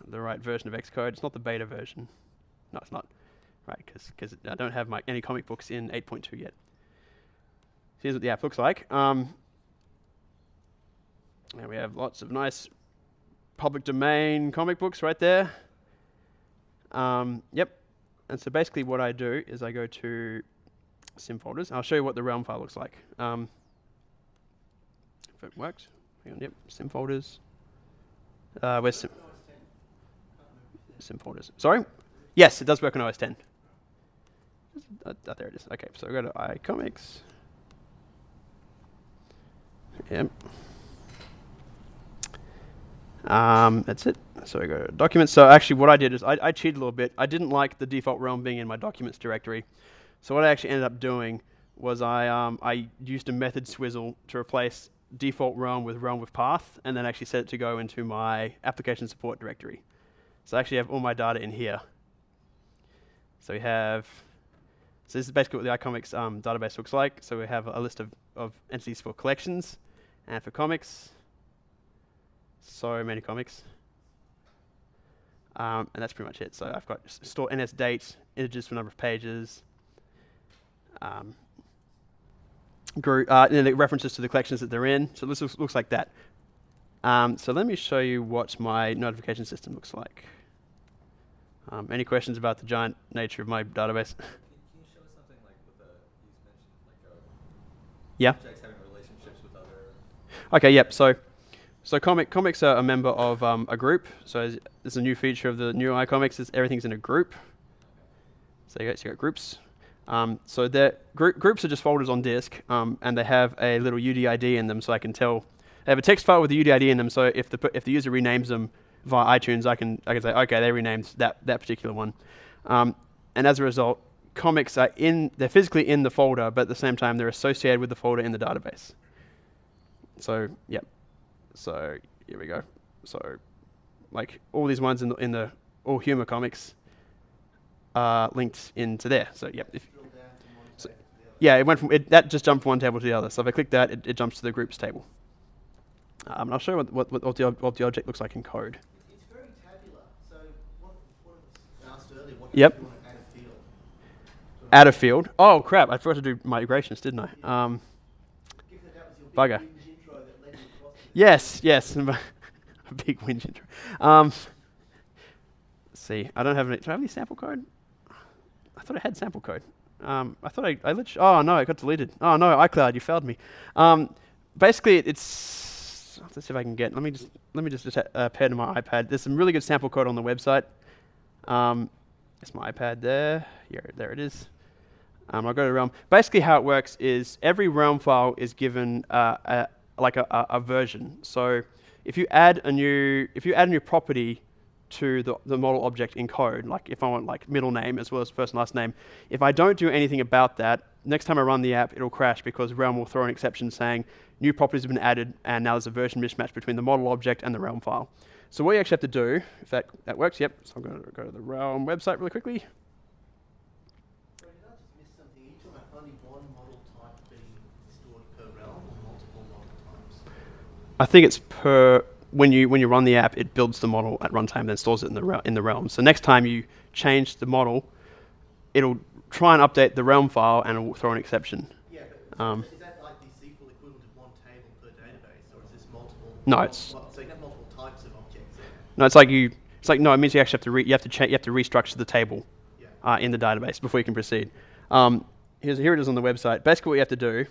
version of Xcode. It's not the beta version. No, it's not. Right, because I don't have any comic books in 8.2 yet. Here's what the app looks like. And we have lots of nice public domain comic books right there. Yep. And so basically what I do is I go to sim folders. I'll show you what the realm file looks like. If it works. Hang on, yep, sim folders. Where's sim folders? Sorry? Yes, it does work on OS 10. There it is. Okay, so we go to iComics. Yep. That's it. So we go to documents. So actually what I did is I cheated a little bit. I didn't like the default realm being in my documents directory. So what I actually ended up doing was I used a method swizzle to replace default realm with path, and then actually set it to go into my application support directory. So I actually have all my data in here. So we have, so this is basically what the iComics database looks like. So we have a list of entities for collections and for comics. So many comics. And that's pretty much it. So I've got store NS date, integers for number of pages, group, and then the references to the collections that they're in. So this looks like that. So let me show you what my notification system looks like. Any questions about the giant nature of my database? Can you show us something like with you mentioned like Yeah. objects having relationships with other? Okay. Yep. So comics are a member of a group. So there's a new feature of the new iComics. Everything's in a group. So you got groups. So groups are just folders on disk, and they have a little UDID in them, so I can tell. They have a text file with the UDID in them. So if the user renames them via iTunes, I can say, okay, they renamed that particular one. And as a result, comics are they're physically in the folder, but at the same time they're associated with the folder in the database. So yep. So here we go. So like all these ones in the all humor comics are linked into there. So yep. Yeah, it went from that just jumped from one table to the other. So if I click that, it jumps to the groups table. And I'll show you what the object looks like in code. It's very tabular. So what was asked earlier, what Yep. if you want to add a field? Add a field. Oh crap! I forgot to do migrations, didn't I? Given that that was your big Bugger. whinge intro that led you across to Yes. A big whinge intro. Let's see, I don't have any. Do I have any sample code? I thought I had sample code. I thought I literally. Oh no, it got deleted. Oh no, iCloud, you failed me. Basically, it's. Let's see if I can get. Let me just pair to my iPad. There's some really good sample code on the website. It's my iPad there. There it is. I'll go to Realm. Basically, how it works is every Realm file is given a version. So if you add a new property to the model object in code, like if I want like middle name as well as first and last name, if I don't do anything about that, next time I run the app, it'll crash because Realm will throw an exception saying new properties have been added and now there's a version mismatch between the model object and the Realm file. So what you actually have to do, if that works, yep. So I'm going to go to the Realm website really quickly. Sorry, did I just miss something? Are you talking about only one model type being stored per realm or multiple model types? I think it's per when you run the app, it builds the model at runtime, then stores it in the realm. So next time you change the model, it'll try and update the realm file and it will throw an exception. Yeah, but is that like the SQL equivalent of one table per database, or is this multiple? No, it's So you have multiple types of objects there. no. It means you actually have to restructure the table in the database before you can proceed. Here it is on the website. Basically, what you have to do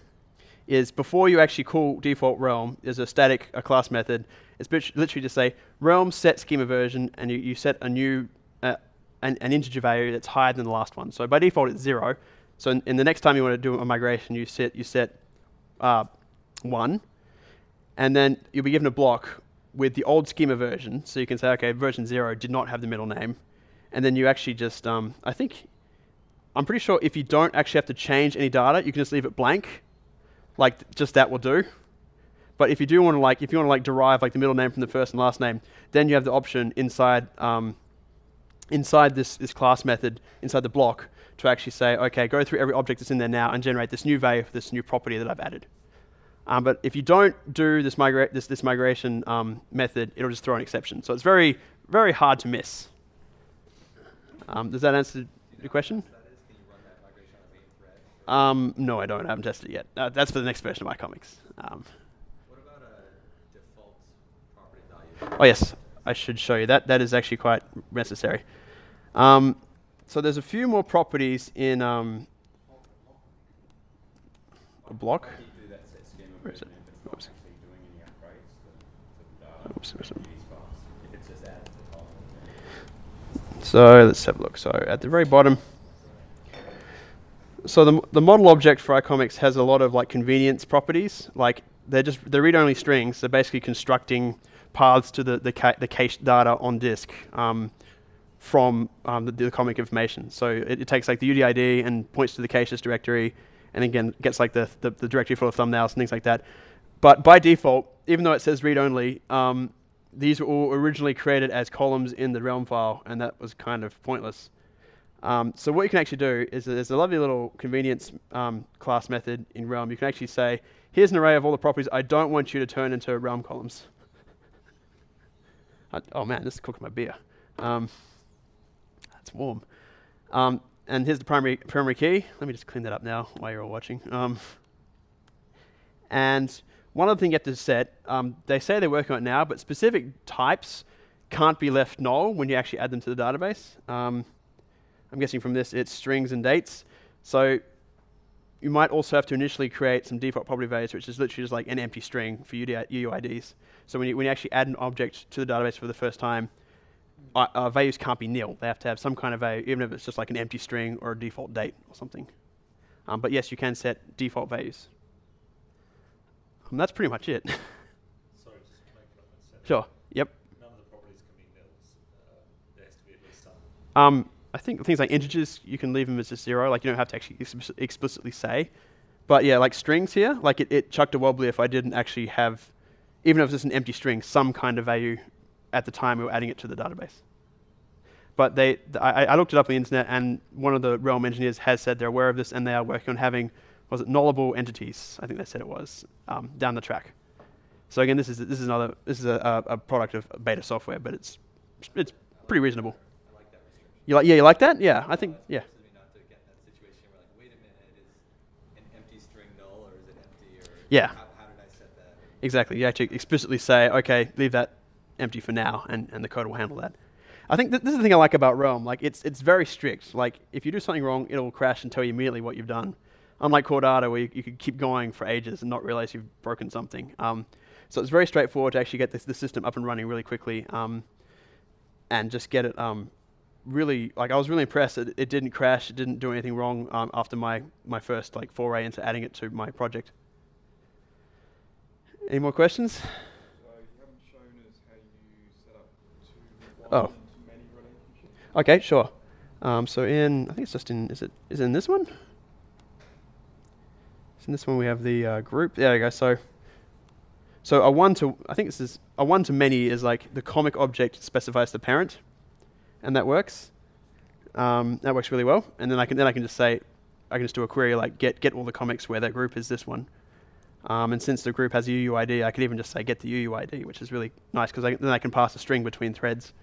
is before you actually call default realm, there's a class method. It's literally just say realm set schema version, and you set a new an integer value that's higher than the last one. So by default, it's 0. So in the next time you want to do a migration, you set 1, and then you'll be given a block with the old schema version. So you can say, okay, version 0 did not have the middle name, and then you actually just I'm pretty sure if you don't actually have to change any data, you can just leave it blank. Like just that will do. But if you do want to derive like the middle name from the first and last name, then you have the option inside this class method inside the block to actually say, okay, go through every object that's in there now and generate this new value for this new property that I've added. But if you don't do this migration method, it'll just throw an exception. So it's very, very hard to miss. Does that answer your question? No, I don't. I haven't tested it yet. That's for the next version of iComics. What about a default property value? Oh yes, I should show you that. That is actually quite necessary. So there's a few more properties in a block. How do you do that set schema Where is version it? if it's not actually doing any upgrades to the Oops, where's it? these files? If it's just added to the column. So let's have a look. So at the very bottom, So the model object for iComics has a lot of like convenience properties. Like they're read-only strings. They're basically constructing paths to the cached data on disk from the comic information. So it takes like the UDID and points to the caches directory, and again gets like the directory full of thumbnails and things like that. But by default, even though it says read-only, these were all originally created as columns in the realm file, and that was kind of pointless. So what you can actually do is there's a lovely little convenience class method in realm. You can actually say, here's an array of all the properties I don't want you to turn into realm columns. Oh man, this is cooking my beer. That's warm. And here's the primary key. Let me just clean that up now while you're all watching. And one other thing you have to set, they say they're working on it now, but specific types can't be left null when you actually add them to the database. I'm guessing from this it's strings and dates. So you might also have to initially create some default property values, which is literally just like an empty string for UUIDs. So when you actually add an object to the database for the first time, values can't be nil. They have to have some kind of value, even if it's just like an empty string or a default date or something. But yes, you can set default values. That's pretty much it. Sorry, just to make sure I said. Sure. Yep. None of the properties can be nils. There has to be at least some. I think things like integers, you can leave them as just 0. Like you don't have to actually explicitly say. But yeah, like strings here, like it chucked a wobbly if I didn't actually have, even if it's just an empty string, some kind of value at the time we were adding it to the database. But I looked it up on the internet, and one of the Realm engineers has said they're aware of this, and they are working on having, was it nullable entities? I think they said it was down the track. So again, this is a product of beta software, but it's pretty reasonable. I like that restriction. You like that? Yeah, I think yeah. Forces me not to get in that situation where like, wait a minute, is an empty string null or is it empty, or Yeah. How did I set that? Exactly. You actually explicitly say, okay, leave that empty for now, and the code will handle that. I think this is the thing I like about Realm. Like it's very strict. Like if you do something wrong, it'll crash and tell you immediately what you've done. Unlike Core Data, where you could keep going for ages and not realize you've broken something. So it's very straightforward to actually get the system up and running really quickly, and just get it really, like I was really impressed that it didn't crash, it didn't do anything wrong after my first like foray into adding it to my project. Any more questions? So you haven't shown us how you set up to Oh. one to many relationships. Okay, sure. So I think it's just in, is it in this one? So in this one we have the group. There you go. So a one to many is like the comic object specifies the parent, and that works. That works really well. And then I can just say, I can just do a query like get all the comics where that group is this one. And since the group has a UUID, I could even just say get the UUID, which is really nice because then I can pass a string between threads.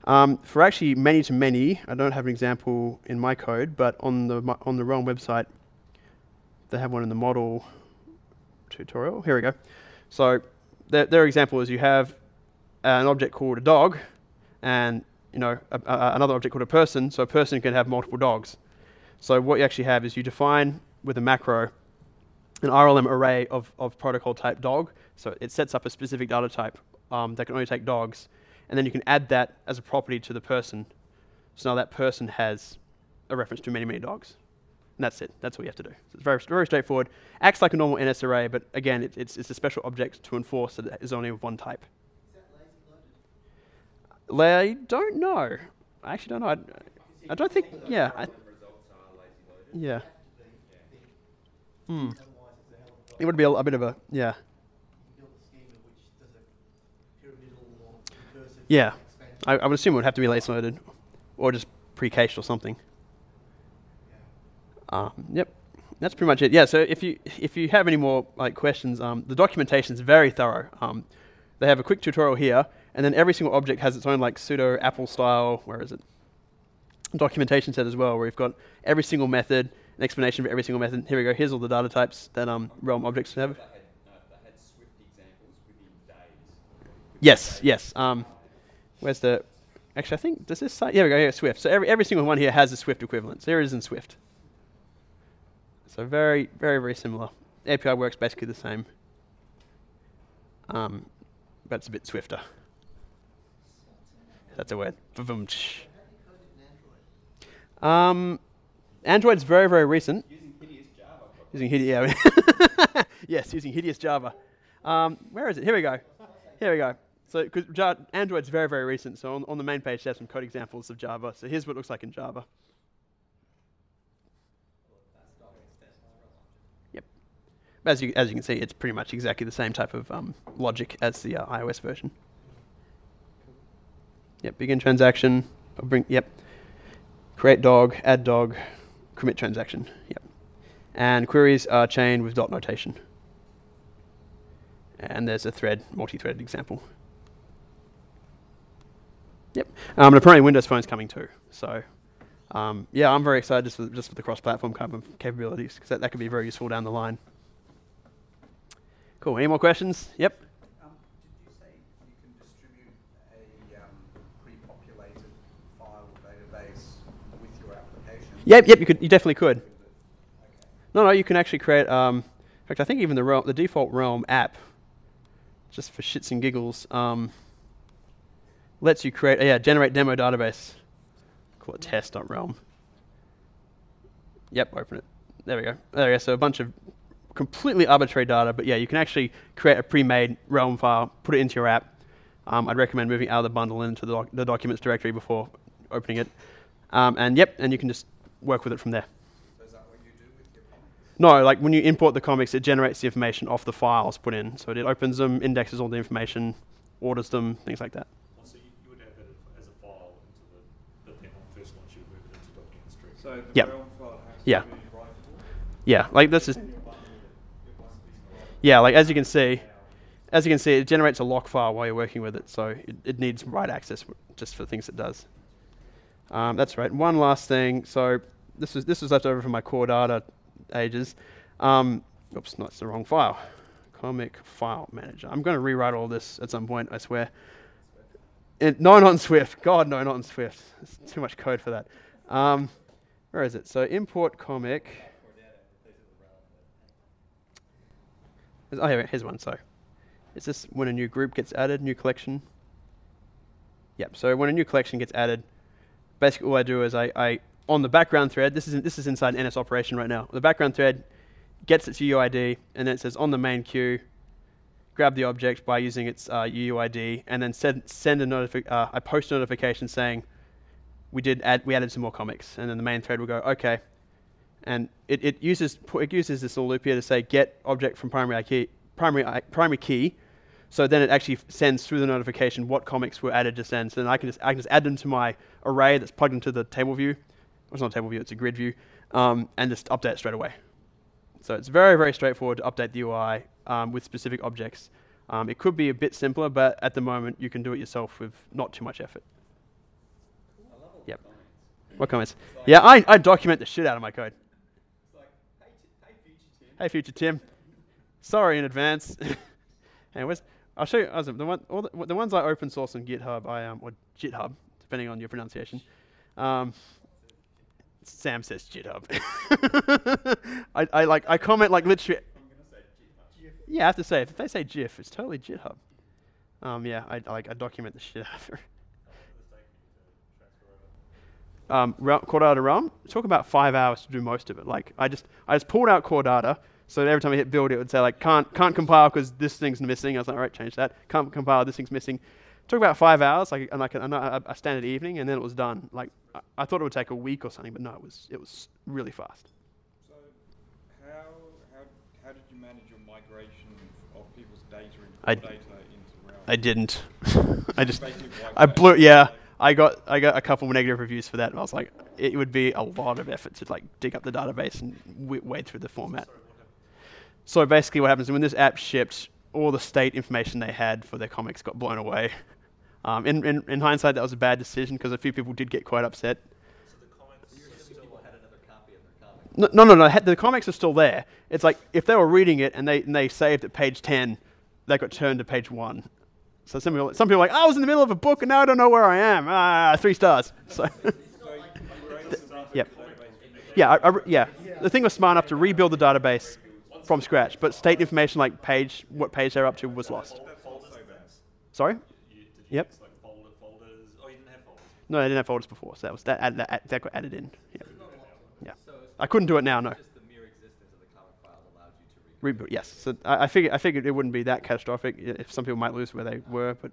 For actually many to many, I don't have an example in my code, but on the Realm website, they have one in the model tutorial. Here we go. So their example is you have an object called a dog, and another object called a person. So a person can have multiple dogs. So what you actually have is you define with a macro an RLM array of protocol type dog. So it sets up a specific data type that can only take dogs. And then you can add that as a property to the person. So now that person has a reference to many, many dogs. And that's it. That's all you have to do. So it's very, very straightforward. Acts like a normal NS array, but again, it's a special object to enforce that it is only of one type. Is that lazy loaded? I don't know. I actually don't know. I don't think, yeah. The results are lazy loaded. Yeah. Otherwise, it's a hell of a It would be a bit of a, yeah. You build a schema which does a pyramidal or recursive Yeah. expansion. I would assume it would have to be lazy loaded or just pre-cached or something. Yep, that's pretty much it. Yeah, so if you have any more like questions, the documentation is very thorough. They have a quick tutorial here, and then every single object has its own like pseudo Apple style, where is it? Documentation set as well, where you've got every single method, an explanation for every single method. Here we go. Here's all the data types that Realm objects have. That had Swift examples within days. Yes. Where's the? Actually, I think does this site? Yeah, we go here. Swift. So every single one here has a Swift equivalent. So here it is in Swift. So very, very, very similar. API works basically the same, but it's a bit swifter. That's a word. Android Android's very, very recent. Using hideous Java. Using hideous, yeah. Yes, using hideous Java. Where is it? Here we go. Here we go. So, because Android's very, very recent, so on the main page there's some code examples of Java. So here's what it looks like in Java. Yep. As you can see, it's pretty much exactly the same type of logic as the iOS version. Yep. Begin transaction. Yep. Create dog. Add dog. Commit transaction. Yep. And queries are chained with dot notation. And there's a thread, multi-threaded example. Yep. And apparently Windows Phone's coming too. So, yeah, I'm very excited just for the cross-platform kind of capabilities, because that could be very useful down the line. Cool. Any more questions? Yep. Did you say you can distribute a pre-populated file database with your application? Yep. You definitely could. Okay. No, you can actually create. In fact, I think even the default Realm app, just for shits and giggles, lets you create, generate demo database. Call it test.realm. Yep, open it. There we go. There we go. So a bunch of completely arbitrary data, but yeah, you can actually create a pre-made Realm file, put it into your app. I'd recommend moving out of the bundle into the documents directory before opening it. And you can just work with it from there. So is that what you do with your comics? No, like when you import the comics, it generates the information off the files put in. So it opens them, indexes all the information, orders them, things like that. So you would add that as a file into the thing on first launch, you would move it into documents directly. So the Yep. realm file has Yeah. to be writable. Yeah, like this is. Yeah, like as you can see, it generates a lock file while you're working with it, so it needs write access just for the things it does. That's right. One last thing. So this was left over from my core data ages. Oops, no, it's the wrong file. Comic file manager. I'm going to rewrite all this at some point, I swear. No, not in Swift. God, no, not in Swift. It's too much code for that. Where is it? So import comic. Oh, here's one. So it's just when a new group gets added, new collection. Yep. So when a new collection gets added, basically all I do is I on the background thread. This is inside NS operation right now. The background thread gets its UUID, and then it says on the main queue, grab the object by using its UUID, and then send a post notification saying we added some more comics, and then the main thread will go okay. And it uses this little loop here to say get object from primary key. So then it actually sends through the notification what comics were added to send. So then I can just add them to my array that's plugged into the table view. Well, it's not a table view, it's a grid view, and just update it straight away. So it's very, very straightforward to update the UI with specific objects. It could be a bit simpler, but at the moment you can do it yourself with not too much effort. Yep. What comments? Yeah, I document the shit out of my code. Hey, future Tim. Sorry in advance. Anyways, I'll show you the ones I open source on GitHub. Or GitHub, depending on your pronunciation. Sam says GitHub. I comment like literally. Yeah, I have to say if they say GIF, it's totally GitHub. Yeah, I document the shit out of it. Core data realm. It took about 5 hours to do most of it. Like I just pulled out core data, so that every time I hit build, it would say like can't compile because this thing's missing. I was like, all right, change that. Can't compile, this thing's missing. It took about 5 hours, like a standard evening, and then it was done. Like I thought it would take a week or something, but no, it was really fast. So how did you manage your migration of people's data into Realm? I didn't. I blew. Yeah. I got a couple of negative reviews for that, and I was like, it would be a lot of effort to like dig up the database and wade through the format. So basically, what happens is when this app shipped, all the state information they had for their comics got blown away. In hindsight, that was a bad decision because a few people did get quite upset. So the comics still had another copy of their comic. No. The comics are still there. It's like if they were reading it and they saved at page 10, they got turned to page 1. So some people are like, I was in the middle of a book and now I don't know where I am. 3 stars. So, yep. Yeah. The thing was smart enough to rebuild the database from scratch, but state information like what page they're up to was lost. Sorry? Yep. No, they didn't have folders before, so that got added in. Yep. Yeah. So it's I couldn't do it now, no. just the mere existence of the comic files allowed you to Reboot, yes. So I figured it wouldn't be that catastrophic. If some people might lose where they were, but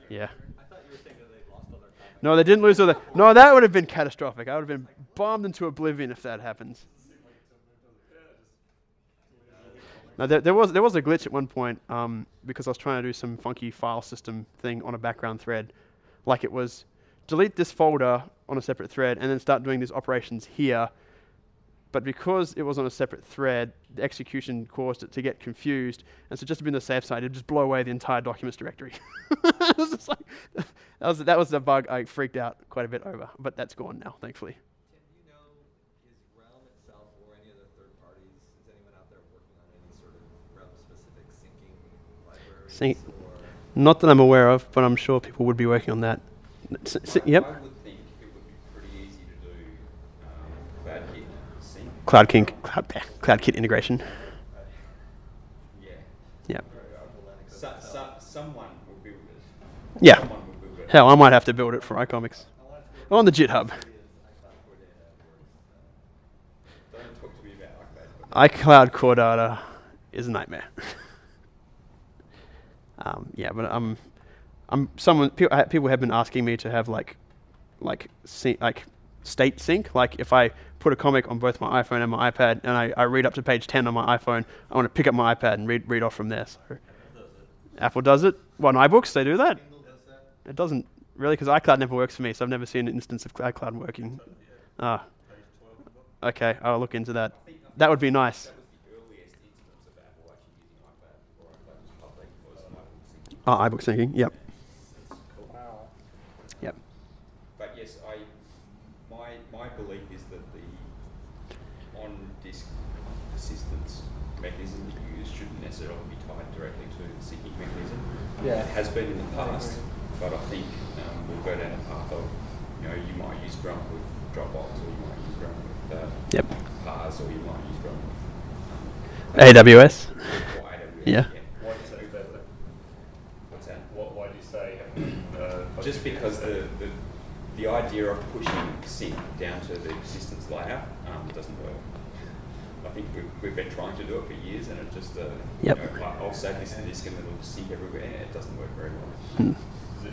yeah. I thought you were saying that they lost all their comic. No, they didn't lose all the. No, that would have been catastrophic. I would have been bombed into oblivion if that happens. Now there was a glitch at one point because I was trying to do some funky file system thing on a background thread, like it was delete this folder on a separate thread and then start doing these operations here. But because it was on a separate thread, the execution caused it to get confused, and so just to be on the safe side, it'd just blow away the entire documents directory. It was just like, that was the bug I freaked out quite a bit over, but that's gone now, thankfully. Tim, do you know, is Realm itself or any other third parties, is anyone out there working on any sort of Realm-specific syncing libraries? Not that I'm aware of, but I'm sure people would be working on that. Yep. I would think it would be pretty easy to do CloudKit sync. CloudKit integration. Yeah. Yeah. Someone will build it. Yeah. Someone will build it. Hell, I might have to build it for iComics. On the GitHub. Don't talk to me about iCloud core data is a nightmare. Yeah, but I'm someone. People have been asking me to have like state sync. Like if I put a comic on both my iPhone and my iPad, and I read up to page 10 on my iPhone, I want to pick up my iPad and read off from there. So Apple does it. Well, on iBooks they do that. It doesn't really, because iCloud never works for me, so I've never seen an instance of iCloud working. Ah, okay, I'll look into that. That would be nice. That was the earliest instance of Apple actually using iPad or iPad was public was iBook sync. iBook syncing. Yep. Wow. Yep. But yes, my belief is that the on-disk persistence mechanism that you use shouldn't necessarily be tied directly to the syncing mechanism. Yeah. It has been in the past, but I think we'll go down a path of, you might use Grunt with Dropbox, or you might use Grunt with Pars, or you might use Grunt with AWS. or AWS. Yeah. Why do you say that? What's that? Why do you say? Just because the idea of pushing sync down to the persistence layer doesn't work. I think we've been trying to do it for years, and it just I'll save this to disk and it'll sync everywhere. It doesn't work very well.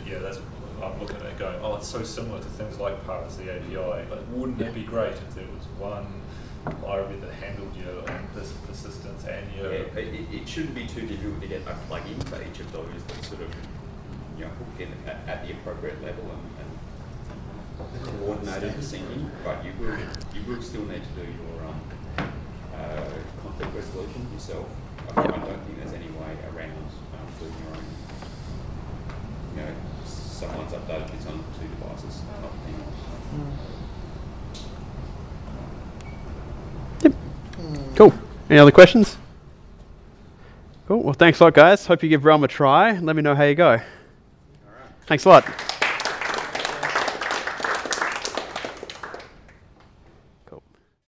Yeah, that's. I'm looking at it going, oh, it's so similar to things like Parse, the API. But wouldn't it be great if there was one library that handled your this persistence and your... Yeah, it shouldn't be too difficult to get a plugin for each of those that sort of hook in at the appropriate level and coordinated the syncing. But you will still need to do your conflict resolution yourself. I don't think there's any way around doing your own. Someone's updated this on 2 devices. Yep. Cool. Any other questions? Cool. Well, thanks a lot, guys. Hope you give Realm a try. Let me know how you go. All right. Thanks a lot.